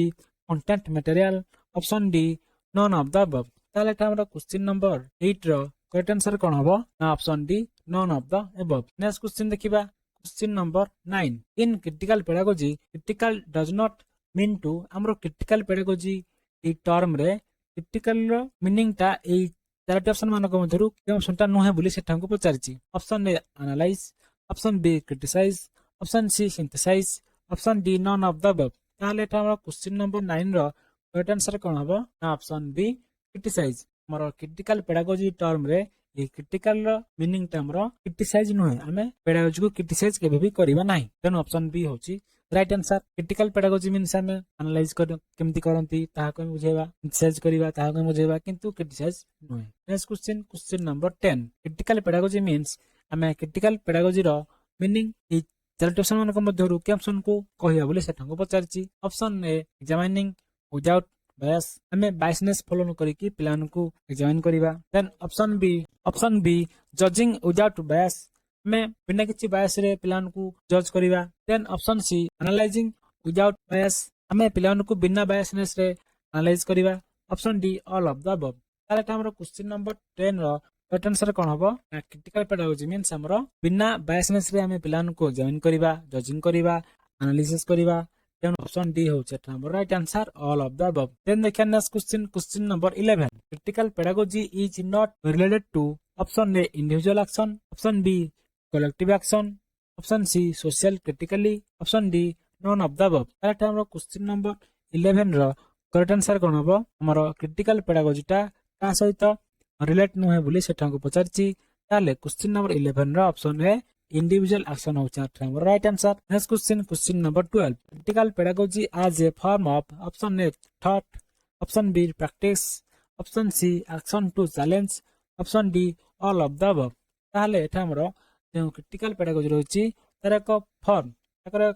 content material, option D none of the above. ताले एटा हमर क्वेश्चन नंबर 8 रो करेक्ट आंसर कोन हबो ना option D none of the above. Next question देखिबा question number 9 in critical pedagogy critical does not mean to हमरो critical pedagogy ए टर्म रे क्रिटिकल रो मीनिंग ता ए चारटी ऑप्शन मान को मधुरु के ऑप्शन ता नहे बोली सेठा को पचारछि option A analyse, option B criticise, option C synthesise, option D none of the above. ताले एटा हमरो क्वेश्चन नंबर 9 रो करेक्ट आंसर कोन हबो ना ऑप्शन बी क्रिटिसाइज। हमरो क्रिटिकल पेडागोजी टर्म रे ये क्रिटिकल रो मीनिंग ता हमरो क्रिटिसाइज नहे हमें पेडागोजी को क्रिटिसाइज केबे भी करिबा नाही तेन ऑप्शन बी होची right answer. Critical pedagogy means हमें एनालाइज कर केमति करंती ताहा को बुझेबा क्रिटिसाइज करिबा ताहा को बुझेबा किंतु क्रिटिसाइज नहे। Next question number 10 critical pedagogy means हमें क्रिटिकल पेडागोजी रो मीनिंग ए चारटी ऑप्शन मान को मध्यरु के ऑप्शन को कहिया बोले सेठा को पचारछि ऑप्शन ए एग्जामिनिंग विदाउट बायस हमें बायसनेस फॉलो न करी कि प्लान को एग्जामिन करिबा then option B judging without bias हमें बिना किछि बायस रे प्लान को जज करिबा then option C analysing without bias आमे पिलाମାନଙ୍କୁ बिना बायसनेस रे एनालाइज करिवा option D all of the above ताले हमरो क्वेश्चन नंबर 10 रो राइट आंसर कोन हबो क्रिटिकल पेडागोजी मींस हमरो बिना बायसनेस रे आमे पिलानको जॉइन करिवा जजिंग करिवा एनालिसिस करिवा then option D होचे हमरो right answer all of the above then देखिए next question number 11 critical pedagogy is not related to option A individual action option B collective action option C social critically option D none of the above correct हमरो question number 11 रो correct answer कोन हबो हमरो critical pedagogy ता का सहित relate नुहे बोली सेठा को पचारची ताले क्वेश्चन नंबर 11 रो ऑप्शन ए individual action होचा हमरो right answer next question number 12 critical pedagogy as a form of option A thought option B practice option C action to challenge option D all of the above ताले एठा हमरो जे critical pedagogy रहउची तार एक form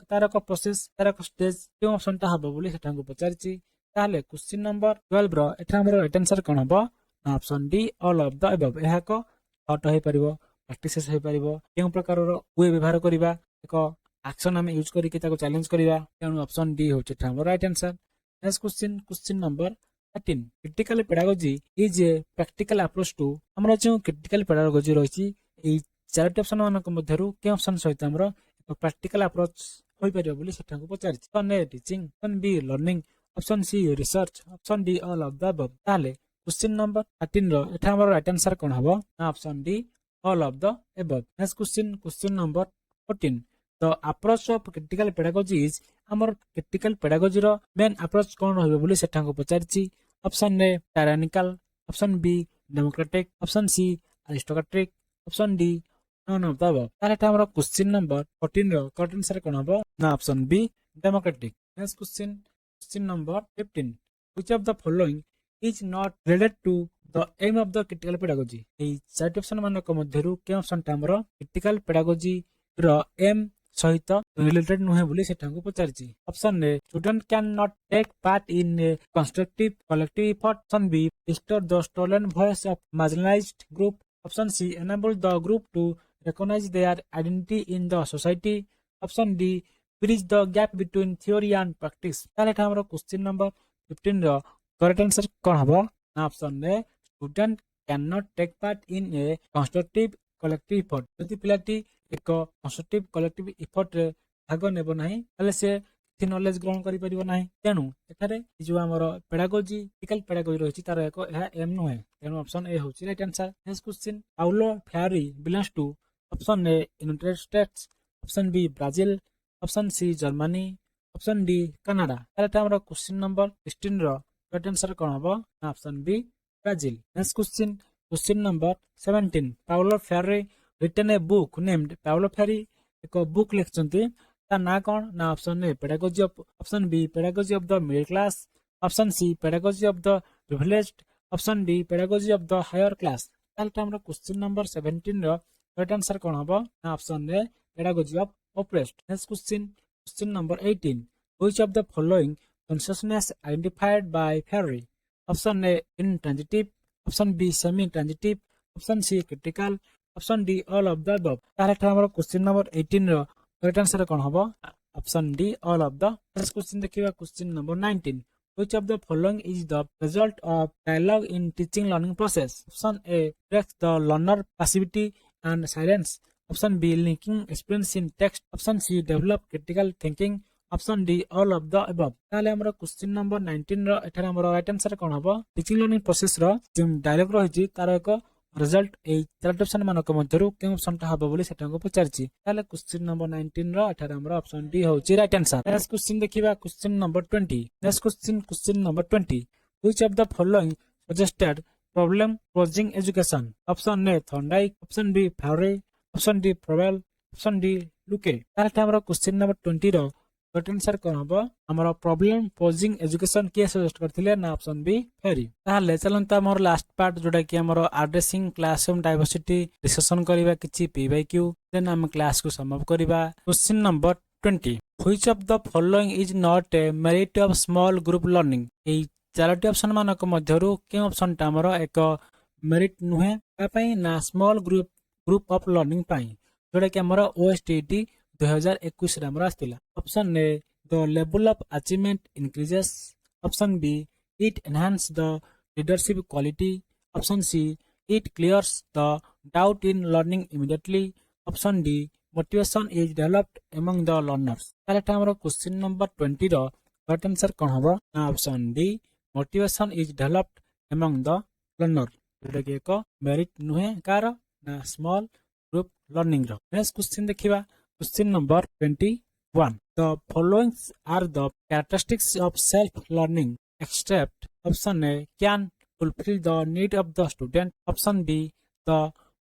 तार एक process तार एक stage के option ता हबो बोली सेठा को पचारची ताले क्वेश्चन नंबर 12 रो एठा हमरो राइट आंसर कोन हबो option D all of the above एहा को थॉट होई परिबो प्रैक्टिसेस होई परिबो केउ प्रकार रो वे व्यवहार करिबा एक एक्शन हम यूज करी के ताको चैलेंज करिबा तेनु ऑप्शन डी होचे हमरो right answer next question number 13 critical pedagogy is a practical approach to हमरो जो क्रिटिकल पेडागोजी रहिची ए चारटी ऑप्शन मानक मध्यरु के ऑप्शन सहित हमरो एक प्रैक्टिकल अप्रोच होई परिबो बोली सेठा को पचारछि option A teaching option B learning option C research option D all of the above ताले क्वेश्चन नंबर 13 रो एठा हमर राइट आंसर कोन हबो option D all of the above next question number 14 the approach of critical pedagogy is हमर critical pedagogy रो main approach कोन होबे बोली सेठा को पचारछि option A tyrannical option B democratic option C aristocratic option D none of the above ताले एठा हमर क्वेश्चन नंबर 14 रो करेक्ट आंसर कोन हबो option B democratic next question number 15 which of the following is not related to the aim of the critical pedagogy ए चारटी option मानक मध्यरु के ऑप्शन ता हमरो क्रिटिकल पेडागोजी रो एम सहित रिलेटेड नुहे बोली सेठा को पचारछि option A student can not take part in a constructive collective effort option B restore the stolen voice of marginalised group option C enable the group to recognize their identity in the society option D bridge the gap between theory and practice ताले हमरो question number 15 रो correct answer कोन हबो option A student can not take part in a constructive collective effort यदि पिलाटी एक constructive collective effort रे भाग नेबो नाही ताले से कि नॉलेज ग्रहण करि परिबो नाही तेनु एठारे जो हमरो पेडागोजी क्रिटिकल पेडागोजी रहिछि तार एक एहा एम नहे तेनु ऑप्शन ए होछि right answer next question Paulo Freire belongs to option A United States option B Brazil option C Germany option D Canada ताले हमरो क्वेश्चन नंबर 16 रो राइट आंसर कोन हबो option B Brazil next question number 17 Paulo Freire written a book named Paulo Freire एक book लिखचंती ता ना कोन ना option A pedagogy of option B pedagogy of the middle class option C pedagogy of the privileged option D pedagogy of the higher class ताले हमरो question number 17 रो right answer कोन हबो option A pedagogy of oppressed next question number 18 which of the following consciousness identified by Ferry option A intransitive option B semi transitive option C critical option D all of the above ताले हमरो question number 18 रो right answer कोन हबो option D all of the next question देखिबा question number 19 which of the following is the result of dialogue in teaching learning process option A breaks the learner passivity and silence option B linking experience in text option C develop critical thinking option D all of the above ताले हमरो question number 19 रो एठारे हमरो right answer कोन हबो teaching learning process रो जे dialogue रहिछि तार एक रिजल्ट ए चारटी ऑप्शन मानक मध्यरु के ऑप्शन ता हबो बोली सेटा को पचारछि ताले क्वेश्चन नंबर 19 रो एठारे हमरो ऑप्शन डी होछि राइट आंसर नेक्स्ट क्वेश्चन देखिबा question number 20 next question number 20 which of the following suggested problem posing education option A Thorndike option B Freire option D Froebel option D Locke ताले हमरो question number 20 रो right answer कोन हबो हमरो problem posing education के suggest करथिले ना option B फेरी ताले चलंता हमर लास्ट पार्ट जोडा कि हमरो एड्रेसिंग क्लासरूम डाइवर्सिटी डिस्कशन करिबा किछि पी बाय क्यू देन हम क्लास को सम अप करिबा question number 20 which of the following is not a merit of small group learning ए चारटी ऑप्शन मानक मध्यरु के ऑप्शन ता हमरो एक मेरिट नुहे का पई ना स्मॉल ग्रुप ऑफ लर्निंग पई जोडा कि हमरो ओएसटीटी 2021 रे हमरो आस्तिला option A the level of achievement increases. Option B, it enhances the leadership quality. Option C, it clears the doubt in learning immediately. Option D, motivation is developed among the learners. তাহলে এটা ଆମର question number 20 ର correct answer କଣ ହବ ନା option D, motivation is developed among the learner. ଯୋଉଟା କି ଏକ merit ନୁହେଁ କାର ନା small group learning ର. next question ଦେଖିବା question number 21. The following are the characteristics of self learning except option A can fulfill the need of the student. Option B, the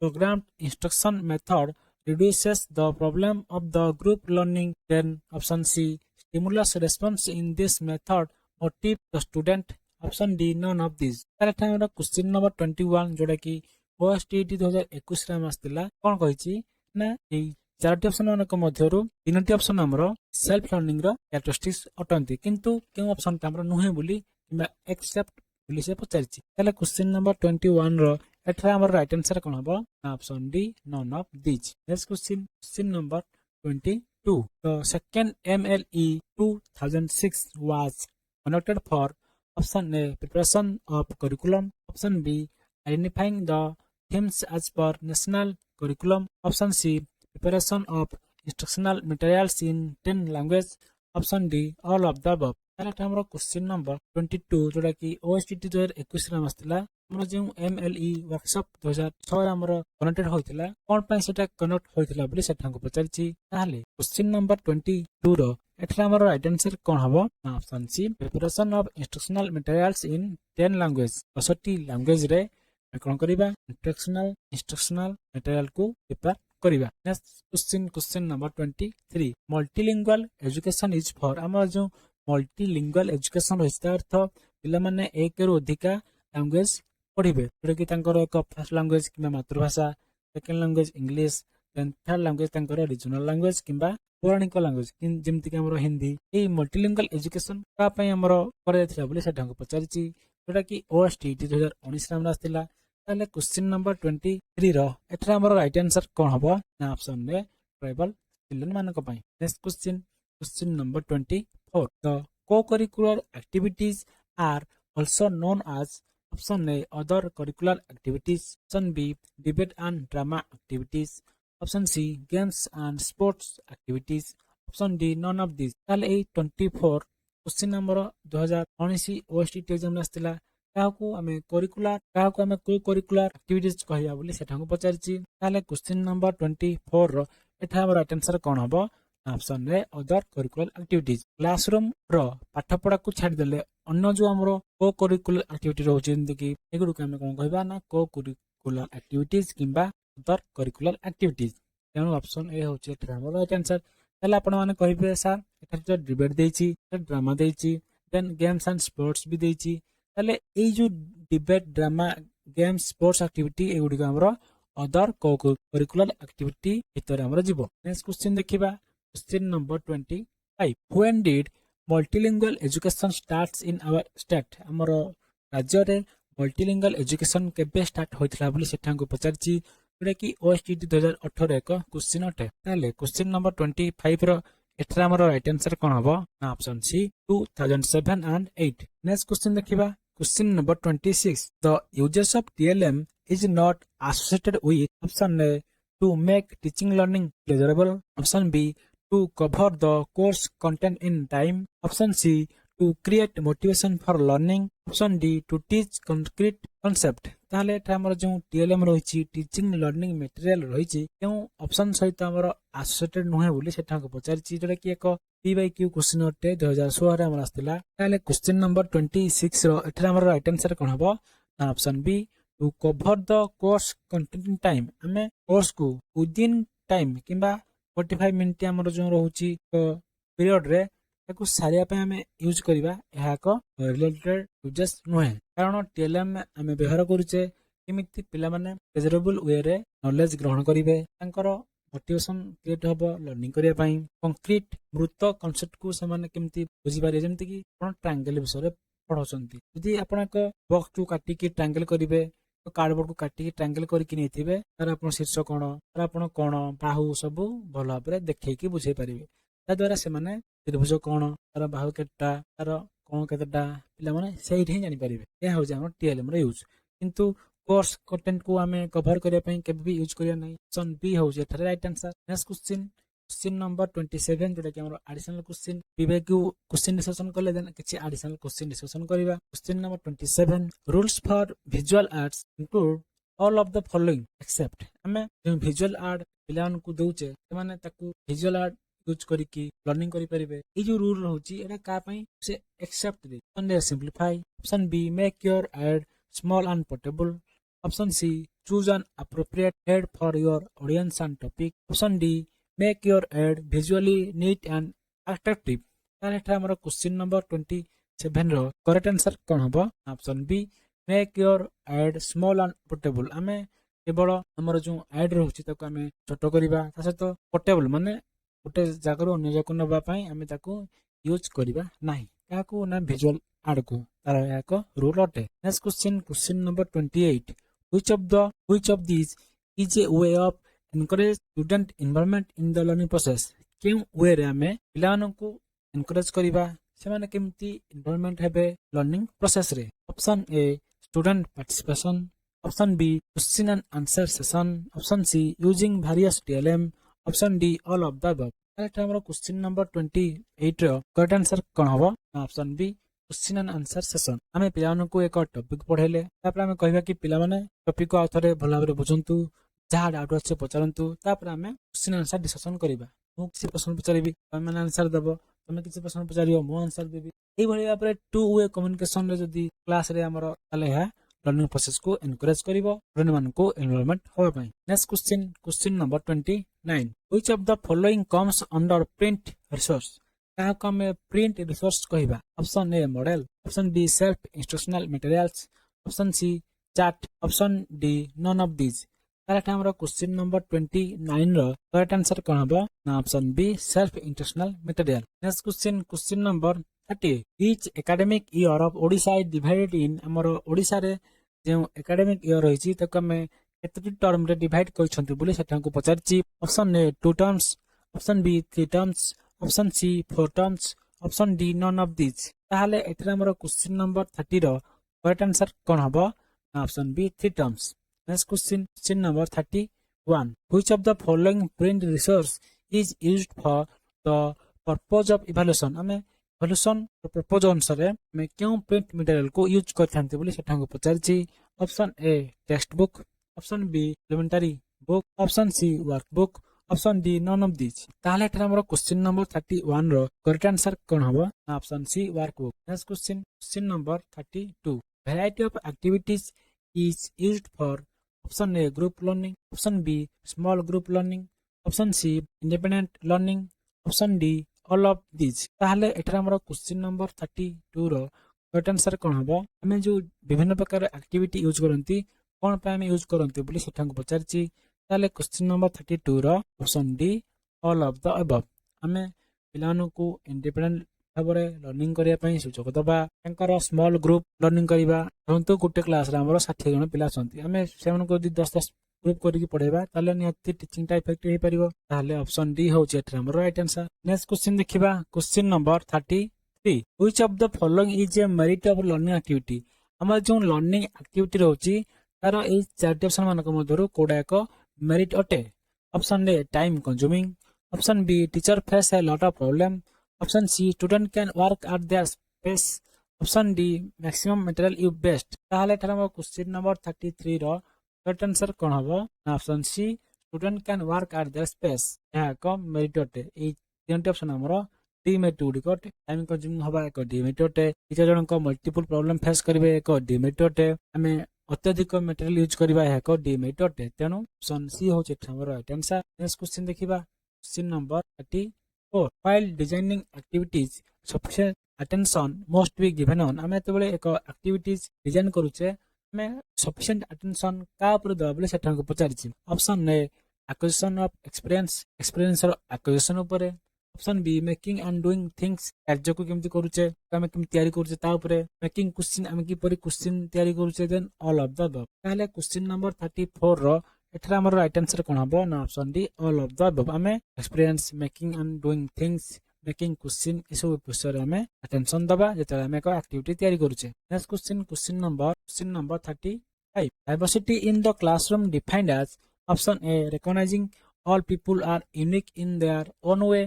programmed instruction method reduces the problem of the group learning. Then option C, stimulus response in this method motivate the student. Option D, none of these. ତାହେଲେ ଏଠି ଆମର question number 21 ଯୋଉଟା କି OSTET 2021 ରେ ଆସିଥିଲା କଣ କହିଛି ନା ଏଇ ଚାରୋଟି ଅପସନ ମାନଙ୍କ ମଧ୍ୟରୁ ତିନୋଟି ଅପସନ ଆମର ସେଲ୍ଫ ଲର୍ଣ୍ଣିଂ ର କ୍ୟାରେକ୍ଟରିଷ୍ଟିକ୍ସ ଅଟନ୍ତି କିନ୍ତୁ କେଉଁ ଅପସନ ଟା ଆମର ନୁହେଁ ବୋଲି କିମ୍ବା ଏକ୍ସେପ୍ଟ ବୋଲି ସେ ପଚାରିଛି। ତାହେଲେ question number 21 ର ଏଠାରେ ଆମର ରାଇଟ୍ ଆନ୍ସର କଣ ହବ ନା option D, none of these. next question number 22. The second MLE 2006 was conducted for option A, preparation of curriculum. Option B, identifying the themes as per national curriculum. Option C, preparation of instructional materials in 10 language. Option D, all of the above. ତାହେଲେ ଏଟା ଆମର question number 22 ଯୋଉଟା କି OSTET 2021 ରେ ଆସିଥିଲା ଆମର ଯେଉଁ MLE workshop 2006 ରେ ଆମର କନେକ୍ଟେଡ ହୋଇଥିଲା କଣ ପାଇଁ ସେଟା କନେକ୍ଟ ହୋଇଥିଲା ବୋଲି ସେଠାଙ୍କୁ ପଚାରିଛି। ତାହେଲେ question number 22 ର ଏଠାରେ ଆମର ରାଇଟ୍ ଆନ୍ସର କଣ ହବ ନା option C, preparation of instructional materials in 10 language 10ଟି language ରେ କଣ କରିବା instructional material କୁ ପ୍ରିପେୟାର କରିବା। next question number 23. multilingual education is for ଆମର ଯେଉଁ multilingual education ରହିଛି ତା ଅର୍ଥ ପିଲାମାନେ ଏକରୁ ଅଧିକା ଲାଙ୍ଗୁଏଜ ପଢିବେ ଯୋଉଟା କି ତାଙ୍କର ଏକ ଫାର୍ଷ୍ଟ ଲାଙ୍ଗୁଏଜ କିମ୍ବା ମାତୃଭାଷା, ସେକେଣ୍ଡ ଲାଙ୍ଗୁଏଜ ଇଂଲିଶ, ଦେନ୍ ଥାର୍ଡ ଲାଙ୍ଗୁଏଜ ତାଙ୍କର ରିଜନାଲ ଲାଙ୍ଗୁଏଜ କିମ୍ବା ପୌରାଣିକ ଲାଙ୍ଗୁଏଜ ଯେମିତି କି ଆମର ହିନ୍ଦୀ। ଏଇ multilingual education ତା ପାଇଁ ଆମର କରାଯାଇଥିଲା ବୋଲି ସେଠାଙ୍କୁ ପଚାରିଛି ଯୋଉଟା କି OSTET 2019 ରେ ଆମର ଆସିଥିଲା। ତାହେଲେ question number 23 ର ଏଠାରେ ଆମର ରାଇଟ୍ ଆନ୍ସର କଣ ହବ ନା option A, tribal children ମାନଙ୍କ ପାଇଁ। next question number 24. The co-curricular activities are also known as option A, other curricular activities. Option B, debate and drama activities. Option C, games and sports activities. Option D, none of these. ତାହେଲେ ଏଇ 24 question ଆମର 2019 OSTET exam ରେ ଆସିଥିଲା କାହାକୁ ଆମେ co-curricular activities କହିବା ବୋଲି ସେଠାଙ୍କୁ ପଚାରିଛି। ତାହେଲେ question number 24 ର ଏଠାରେ ଆମର ରାଇଟ୍ ଆନ୍ସର କଣ ହବ option A, other curricular activities. classroom ର ପାଠ ପଢାକୁ ଛାଡିଦେଲେ ଅନ୍ୟ ଯୋଉ ଆମର co-curricular activity ରହୁଛି ଯେମିତି କି ଏଗୁଡିକୁ ଆମେ କଣ କହିବା ନା co-curricular activities କିମ୍ବା other curricular activities। ତେଣୁ option A ହଉଛି ଏଠାରେ ଆମର ରାଇଟ୍ ଆନ୍ସର। ତାହେଲେ ଆପଣ ମାନେ କହିବେ ସାର୍ ଏଠାରେ ଯୋଉ ଡିବେଟ୍ ଦେଇଛି, ଡ୍ରାମା ଦେଇଛି, ଦେନ୍ ଗେମ୍ସ ଆଣ୍ଡ ସ୍ପୋର୍ଟସ ବି ଦେଇଛି, ତାହେଲେ ଏଇ ଯୋଉ debate, drama, games, sports activity ଏଗୁଡିକ ଆମର ଅଦର co-curricular activity ଭିତରେ ଆମର ଯିବ। ନେକ୍ସଟ କ୍ୱେଶ୍ଚିନ୍ ଦେଖିବା question number 25. when did multilingual education starts in our state? ଆମର ରାଜ୍ୟରେ multilingual education କେବେ ଷ୍ଟାର୍ଟ ହୋଇଥିଲା ବୋଲି ସେଠାଙ୍କୁ ପଚାରିଛି ଯୋଉଟା କି OSTET 2018 ଏକ କ୍ୱେଶ୍ଚିନ୍ ଅଟେ। ତାହେଲେ question number 25 ର ଏଠାରେ ଆମର ରାଇଟ୍ ଆନ୍ସର କଣ ହବ ନା option C, 2007 and 8। Next question ଦେଖିବା question number 26. the uses of TLM is not associated with option A, to make teaching learning pleasurable. Option B, to cover the course content in time. Option C, to create motivation for learning. Option D, to teach concrete concept. ତାହେଲେ ଏଟା ଆମର ଯେଉଁ TLM ରହିଛି teaching learning material ରହିଛି କେଉଁ option ସହିତ ଆମର associated ନୁହେଁ ବୋଲି ସେଠାକୁ ପଚାରିଛି ଯୋଉଟା କି ଏକ PYQ କ୍ୱେଶ୍ଚିନ୍ ଅଟେ 2016 ରେ ଆମର ଆସିଥିଲା। ତାହେଲେ କ୍ୱେଶ୍ଚିନ୍ ନମ୍ବର 26 ର ଏଠାରେ ଆମର ରାଇଟ୍ ଆନ୍ସର କଣ ହବ ନା option B, to cover the course content in time। ଆମେ କୋର୍ସ କୁ within time କିମ୍ବା 45 ମିନିଟ୍ ଆମର ଯୋଉ ରହୁଛି ପିରିୟଡ ରେ ତାକୁ ସାରିବା ପାଇଁ ଆମେ ୟୁଜ କରିବା ଏହା ଏକ ରିଲେଟେଡ ୟୁଜେସ୍ ନୁହେଁ କାରଣ TLM ଆମେ ବ୍ୟବହାର କରୁଛେ କେମିତି ପିଲାମାନେ ପ୍ଲେଜରେବୁଲ ୱେରେ ନଲେଜ ଗ୍ରହଣ କରିବେ, ତାଙ୍କର ମୋଟିଭେସନ କ୍ରିଏଟ ହବ ଲର୍ଣ୍ଣିଂ କରିବା ପାଇଁ, କଂକ୍ରିଟ ମୃତ କନସେପ୍ଟ କୁ ସେମାନେ କେମିତି ବୁଝିପାରିବେ ଯେମିତି କି ଆପଣ ଟ୍ରାଙ୍ଗେଲ ବିଷୟରେ ପଢାଉଛନ୍ତି। ଯଦି ଆପଣ ଏକ ବକ୍ସ କୁ କାଟିକି ଟ୍ରାଙ୍ଗେଲ କରିବେ, କାର୍ଡବୋର୍ଡ କୁ କାଟିକି ଟ୍ରାଙ୍ଗେଲ କରିକି ନେଇଥିବେ ତାର ଆପଣ ଶୀର୍ଷ କଣ, ତାର ଆପଣ କଣ ବାହୁ ସବୁ ଭଲ ଭାବରେ ଦେଖେଇକି ବୁଝେଇ ପାରିବେ। ତା ଦ୍ୱାରା ସେମାନେ त्रिभुज कौन तार बाहु केटा तार कौन केतेटा पिला माने सेही ही जानि परिबे या हो जे हमर टीएलएम रे यूज किंतु कोर्स कंटेंट को आमे कवर करिया पई केबे भी यूज करिया नै ऑप्शन बी हो जे एठारे right answer next question number 27 जोटा कि हमर additional question PBQ question discussion करले देन किछि एडिशनल क्वेश्चन डिस्कशन करिवा question number 27 rules for visual arts include all of the following except हमें जो विजुअल आर्ट पिलान को दउचे माने ताकू विजुअल आर्ट यूज करिकी लर्निंग करि परिबे ई जो रूल रहउची एटा का पई से एक्सेप्ट दे option A simplify option B make your ad small and portable option C choose an appropriate head for your audience and topic option D make your ad visually neat and attractive ताले एटा हमर question number 27 रो correct answer कोन हबो option B make your ad small and portable हमें केवल हमर जो एड रहउची ताको हमें छोटो करिबा तासे तो पोर्टेबल माने गोटे जागरो अन्य जाको नबा पई हमें ताको यूज करिबा नाही काको ना विजुअल आड को तार एक रूल अटे next question number 28 which of these is a way of encourage student involvement in the learning process क्यों वे रे हमें पिलान को एनकरेज करिबा से माने केमती इन्वॉल्वमेंट हेबे लर्निंग प्रोसेस रे option A student participation option B question and answer session option C using various TLM option D all of the above एटा हमर क्वेश्चन नंबर 28 रो करेक्ट आंसर कोन हबो option B question and answer session हमें पिलान को एक topic पढेले तापर हमें कहबा कि पिला माने टॉपिक को आथरे भल भाबरे बुझंतु जहा डाउट अछि पचारंतु तापर हमें क्वेश्चन आंसर डिस्कशन करिबा मु किसी प्रश्न पचारिबी तमे आंसर दबो तमे किसी प्रश्न पचारियो मु आंसर देबी एई भली भाबरे टू वे कम्युनिकेशन रे जदी क्लास रे हमर ताले है लर्निंग प्रोसेस को एनकरेज करिवो स्टूडेंट मान को इन्वॉल्वमेंट होबा पई next question number 29 which of the following comes under print resource का को हमें प्रिंट रिसोर्स कहबा option A model option B self instructional materials option C chart option D none of these correct हमरो question number 29 रो correct answer कोन हबो ना option B self instructional material next question number 30 each academic year of Odisha is divided in हमरो ओडिशा रे जे academic year रहिछि तक हमें केतटी टर्म रे डिवाइड करछंती बोली सेठा को पचारछि option A 2 terms option B 3 terms option C 4 terms option D none of these ताहाले एथरा हमरो क्वेश्चन नंबर 30 रो करेक्ट आंसर कोन हबो option B 3 terms next question number 31 which of the following print resource is used for the purpose of evaluation हमें evaluation purpose अनुसार हमें क्यों प्रिंट मटेरियल को यूज करथांते बोली सेठा को पचारछि option A text book option B elementary book option C workbook option D none of these ताले एटा हमरो क्वेश्चन नंबर 31 रो करेक्ट आंसर कोन हबो option C workbook next question number 32 variety of activities is used for option A group learning option B small group learning option C independent learning option D all of these ताले एटा हमरो question number 32 रो correct answer कोन हबो हमें जो विभिन्न प्रकार एक्टिविटी यूज करंती कोन पे हम यूज करंती बोली सेठा को पचारछि ताले क्वेश्चन नंबर 32 रो option D all of the above हमें पिलानो को इंडिपेंडेंट भाबरे लर्निंग करिया पई सुযোଗ दबा एंकर स्मॉल ग्रुप लर्निंग करिबा हमतो गुटे क्लास रे हमरो 60 जन पिला छंती हमें सेवन को 10 ग्रुप करिकि पढेबा ताले नियति टीचिंग टा इफेक्टिव हे परिबो ताले ऑप्शन डी हो जे हमरो राइट आंसर नेक्स्ट क्वेश्चन देखिबा question number 33 which of the following is a merit of learning activity हमर जो लर्निंग एक्टिविटी रहउची तार ए चारटी ऑप्शन मानको मधुर कोडा एक मेरिट अटे option A time consuming option B teacher face a lot of problem option C student can work at their space option D maximum material you best ताले थरा क्वेश्चन नंबर 33 रो correct answer कोन हबो option C student can work at their space या को merit अटे ए तीनटी ऑप्शन हमरो डी मेरिट गुडी कोटे टाइम कंज्यूमिंग हबा एक डी मेरिट अटे टीचर जन को मल्टीपल प्रॉब्लम फेस करिवे एक डी मेरिट अटे हमें अत्यधिक मटेरियल यूज करबा है को डी मेरिट अटे तेनु ऑप्शन सी हो छै हमरो राइट आंसर नेक्स्ट क्वेश्चन देखिबा question number 34 while designing activities sufficient attention must be given on हमें तो बड़े एक एक्टिविटीज डिजाइन करूचे हमें sufficient attention का ऊपर दबले सेठा को पचारिछि option A acquisition of experience और acquisition ऊपर option B making and doing things कार्य को केमति करूचे हमें केमति तयारी करूचे ता ऊपर मेकिंग क्वेश्चन हमें की परि क्वेश्चन तयारी करूचे then all of the above ताले क्वेश्चन नंबर 34 रो एठरा हमर राइट आंसर कोन हबो ना option D all of the above हमें experience making and doing things making question ए सब विषय रे हमें अटेंशन दबा जेते हमें एक एक्टिविटी तैयारी करूचे next question number 35 diversity in the classroom defined as option A recognizing all people are unique in their own way,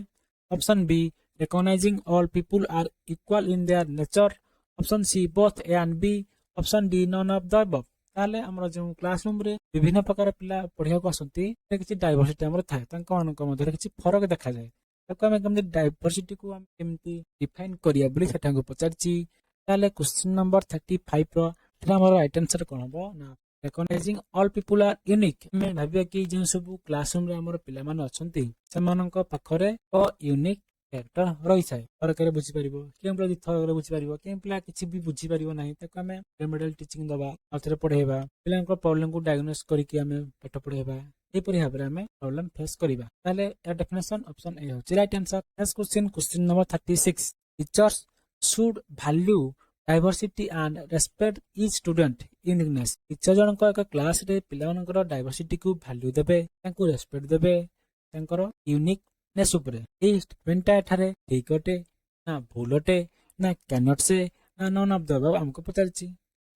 option B recognizing all people are equal in their nature, option C both A and B, option D none of the above। ताले हमर जो classroom रे विभिन्न प्रकार पिला पढ़िया को आसंती किछि डाइवर्सिटी हमर थाए तांको मानक मध्य किछि फरक देखा जाय ताको हम केमति डाइवर्सिटी को हम केमति डिफाइन करिया बोली सेटा को पचारची ताले क्वेश्चन नंबर 35 रो एटा हमर राइट आंसर कोन हबो ना recognizing all people are unique मैं भाबिया कि जे सब क्लासरूम रे हमर पिला मान अछंती से मानक पाखरे ओ यूनिक कैरेक्टर रही थाए फरक बुझी पारिबो केम प्रति थरक बुझी पारिबो केम पिला किछि भी बुझी पारिबो नाही ताको हमें रेमेडियल टीचिंग दबा आथरे पढेबा पिला को प्रॉब्लम को डायग्नोस करी कि हमें पाठ पढेबा ए परि भाबरे हमें प्रॉब्लम फेस करिबा ताले ए डेफिनेशन ऑप्शन ए होची right answer next question number 36 teachers should value diversity and respect each student uniqueness teacher जन को एक क्लास रे पिला मनकर डाइवर्सिटी को वैल्यू देबे तांको रेस्पेक्ट देबे तांकर यूनिकनेस ऊपर ए स्टेटमेंट एठारे ठीक अटे ना भूल अटे ना कैनॉट से ना नन ऑफ द अबव हमको पचारची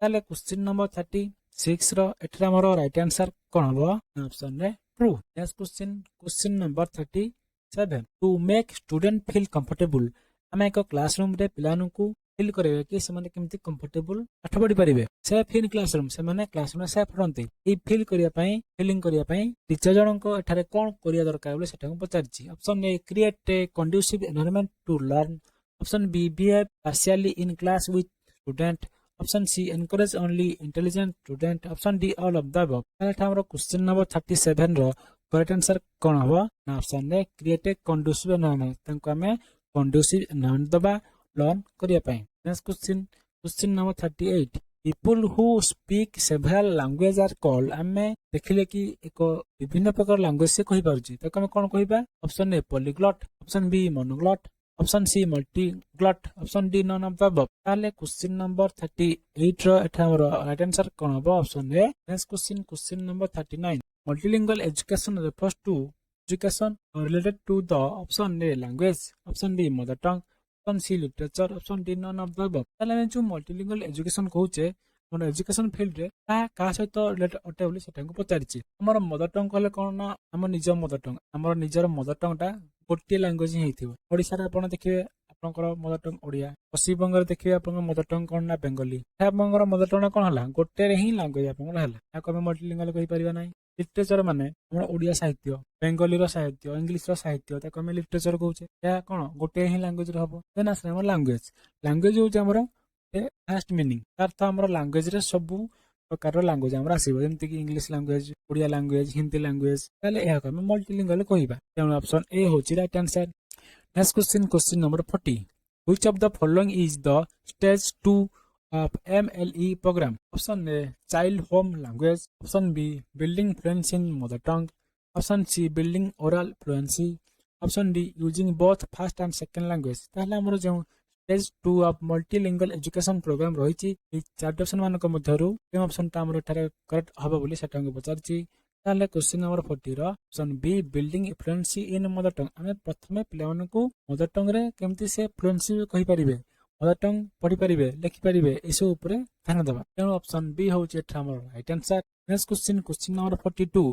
ताले क्वेश्चन नंबर 36 रो एठरा हमरो राइट आंसर कोन हबो ऑप्शन रे true next question number 37 to make student feel comfortable हमें एक क्लासरूम रे पिलानु को फील करेबे कि से माने केमति कंफर्टेबल पाठ पढ़ी परिबे सेफ इन क्लासरूम से माने क्लासरूम में सेफ रहंती ए फील करिया पई फीलिंग करिया पई टीचर जन को एठारे कोन करिया दरकार बोले सेटा को पचारची option A create a conducive environment to learn, option B behave partially in class with student, option C encourage only intelligent student, option D all of the above एटा हमरो क्वेश्चन नंबर 37 रो करेक्ट आंसर कोन हबो ना option A create a conducive environment तंको हमें conducive environment दबा learn करिया पई next question number 38 people who speak several language are called हमें देखिले कि एक विभिन्न प्रकार लैंग्वेज से कहि पारुची त हम कोन कहिबा option A polyglot, option B monoglot, option C multiglot, option D none of the above ताले क्वेश्चन नंबर 38 रो एठा हमर राइट आंसर कोन हबो option A next question number 39 multilingual education refers to education related to the option A language, option B mother tongue, option C literature, option D none of the above ताले मैं जो multilingual education कहूचे मोर education field रे का सहित related अटे बोली सेटा को पचारिची हमर मदर टंग कहले कोन ना हमर निज मदर टंग हमर निजर मदर टंग टा गोटे लैंग्वेज ही हेतिबो ओडिसा रे आपण देखिबे आपनकर मदर टंग ओडिया पश्चिम बंग रे देखिबे आपनकर मदर टंग कोन ना बेंगली आपनकर मदर टंग कोन हला गोटे रे ही लैंग्वेज आपनकर हला ताको हम मल्टीलिंगुअल कहि परिबा नै लिटरेचर माने हमर ओडिया साहित्य बेंगली रो साहित्य इंग्लिश रो साहित्य ताको हम लिटरेचर कहूचे या कोन गोटे ही लैंग्वेज रे हबो देन आसे हमर लैंग्वेज होचे हमर फास्ट मीनिंग अर्थ हमर लैंग्वेज रे सब प्रकार लैंग्वेज हमर आसीबो जेमति कि English language Odia language Hindi language ताले एहा हम मल्टीलिंगुअल कहिबा तेनु ऑप्शन ए होची right answer next question number 40 which of the following is the stage 2 of MLE program, option A child home language, option B building fluency in mother tongue, option C building oral fluency, option D using both first and second language ताहले हमरो जो stage 2 of multilingual education programme रहिची ए चार option मानक मध्यरु के option ता हमरो थारे करेक्ट हबो बोली सेटा को पचारची ताहले क्वेश्चन नंबर 40 रो option B building fluency in mother tongue हमें प्रथमे पिला मानकू मदर टंग रे केमती से फ्लुएंसी कहि परिबे मदर टंग पढ़ी पारिबे लिखि पारिबे एसो ऊपर ध्यान देबा तेनु ऑप्शन बी होचे एठा हमर right answer next question number 42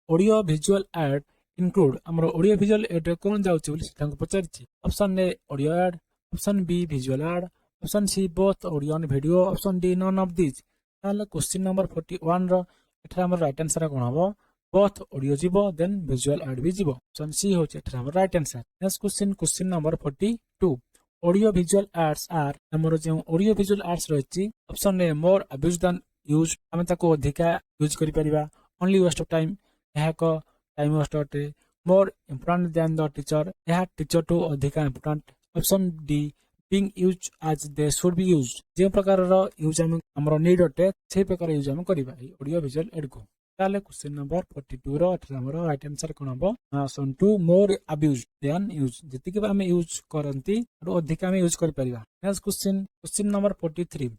audio visual art include हमर ऑडियो विजुअल आर्ट कोन जाउची बोली सेटा को पचारची option A audio art, option B visual art, option C both audio and video, option D none of this ताले question number 41 रो एठा हमर राइट आंसर कोन हबो बोथ ऑडियो जीवो देन विजुअल आर्ट भी जीवो ऑप्शन सी होचे एठा हमर right answer next question number 42 audio visual arts are हमर जे ऑडियो विजुअल आर्ट्स रहची option A more abuse than use हम ताको अधिका यूज करि परिबा ओनली वेस्ट ऑफ टाइम एहा को टाइम वेस्ट अटे more important than the teacher एहा टीचर टू अधिका important option D being use as they should be used जे प्रकार रो यूज हमर नीड अटे से प्रकार यूज हम करिबा ऑडियो विजुअल एड को ताले क्वेश्चन नंबर 42 रो एठा हमर राइट आंसर कोन हबो ऑप्शन 2 मोर अब्यूज देन यूज जति के हम यूज करंती और अधिक हम यूज कर परिबा next question number 43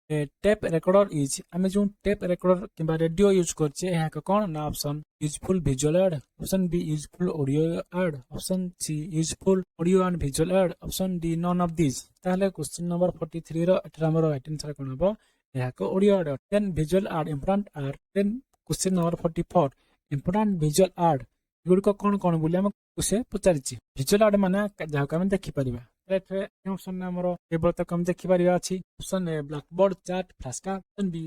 tape recorder is आमे जो टेप रेकर्डर किंबा रेडियो यूज करछे ଏହା ଏକ कोन ना option useful visual aid option B useful audio aid option C useful audio and visual aid option D none of this ताले question number 43 रो एटा हमर राइट आंसर कोन हबो ଏହା ଏକ audio aid then visual aid important आर then question number 44 important visual add good को कोन बोली हम से पचारिछि विजुअल एड माने जाहा हम देखि परिबा एठे ऑप्शन हमर केवल तक हम देखि परिबा अछि option A black board chart flash card option B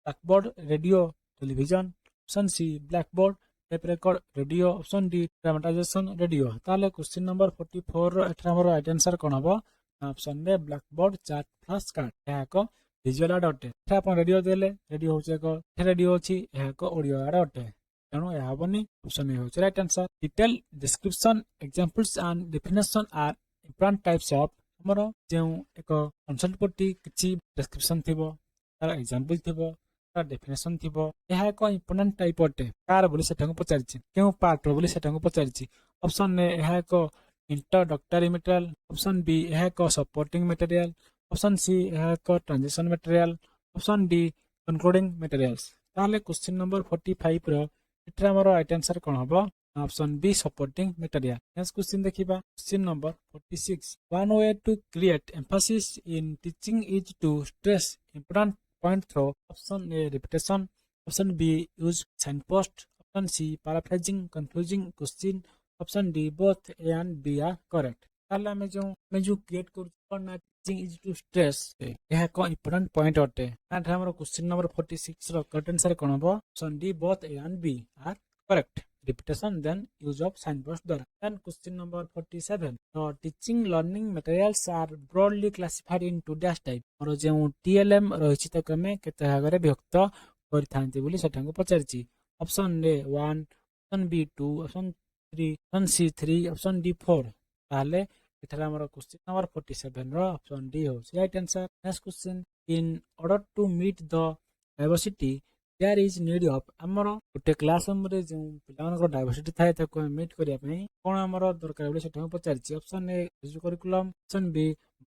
black board radio television option C black board tape record radio option D dramatisation radio ताले क्वेश्चन नंबर 44 रो एठे हमर राइट आंसर कोन हबो option A black board chart flash card ଏହା ଏକ visual add अटे एठे आपण रेडियो देले रेडियो होचे एक रेडियो अछि ଏହା ଏକ ऑडियो एड अटे तेणु यह हबनी ऑप्शन ए होचे right answer detail description examples and definition are important types of हमर जे एक कॉन्सेप्ट पट्टी किछि डिस्क्रिप्शन थिबो तार एग्जांपल थिबो तार डेफिनेशन थिबो यह एक इंपोर्टेंट टाइप अटे कार बोली सेठा को पचारिछि केउ पार्ट बोली सेठा को पचारिछि ऑप्शन ए यह एक इंट्रोडक्टरी मटेरियल ऑप्शन बी यह एक सपोर्टिंग मटेरियल ऑप्शन सी यह एक transition material option D concluding materials ताले क्वेश्चन नंबर 45 रो एटा हमर राइट आंसर कोन हबो option B supporting material next question देखिबा question number 46 one way to create emphasis in teaching is to stress important point through option A repetition option B use sign post option C paraphrasing confusing question option D both A and B are correct ताला में जो create कर ना teaching is to stress यह को important point अटे ना हमर क्वेश्चन नंबर 46 रो करेक्ट आंसर कोन हबो option D both A and B are correct repetition then use of signpost द्वारा then question number 47 so teaching learning materials are broadly classified into dash type और जो TLM रहिछि त क्रमे केते भागरे विभक्त करथांती बोली सेठा को पचारछि option A 1 option B 2 option 3 option C 3 option D 4 ताले एथरा हमर क्वेश्चन नंबर 47 रो ऑप्शन डी हो right answer next question in order to meet the diversity there is need of हमर गोटे क्लासरूम रे जो पिलानकर डाइवर्सिटी थाए ताको मीट करिया पई कोन हमर दरकार बोले सेठा पचारछि option A curriculum option B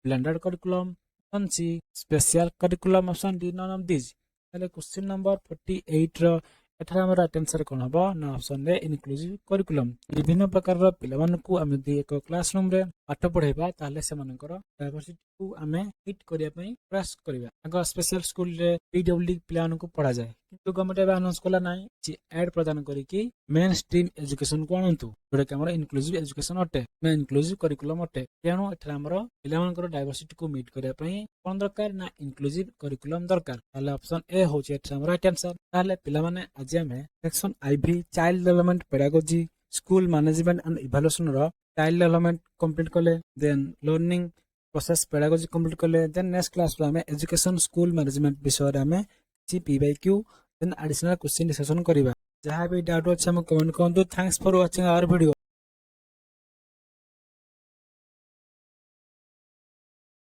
blended curriculum option C special curriculum option D none of this ताले क्वेश्चन नंबर 48 रो एथरा हमर राइट आंसर कोन हबो ना ऑप्शन ए इनक्लूसिव करिकुलम विभिन्न प्रकार रो पिलामान को हम दी एक क्लासरूम रे पाठ पढाइबा ताले से मानकर डाइवर्सिटी को हमें मीट करिया पई प्रयास करिबा अगर स्पेशल स्कूल रे पीडब्ल्यूडी पिलान को पढ़ा जाए किंतु गवर्नमेंट एबा अनाउंस कला नाही जे एड प्रदान करी कि मेन स्ट्रीम एजुकेशन को आनंतु जोडे हमर इनक्लूसिव एजुकेशन अटे मैं इनक्लूसिव करिकुलम अटे तेणु एथरा हमर पिलामानकर डाइवर्सिटी को मीट करिया पई कोन दरकार ना इनक्लूसिव करिकुलम दरकार ताले ऑप्शन ए होचे एथरा हमर राइट आंसर ताले पिला माने आज हमें section I V child development pedagogy school management and evaluation रो चाइल्ड डेवलपमेंट कंप्लीट कले then learning process pedagogy complete कले देन नेक्स्ट क्लास रो हमें एजुकेशन स्कूल मैनेजमेंट विषय रे हमें सी PYQ then additional question discussion करिबा जहां भी डाउट अछि हम कमेंट करंतु thanks for watching our video.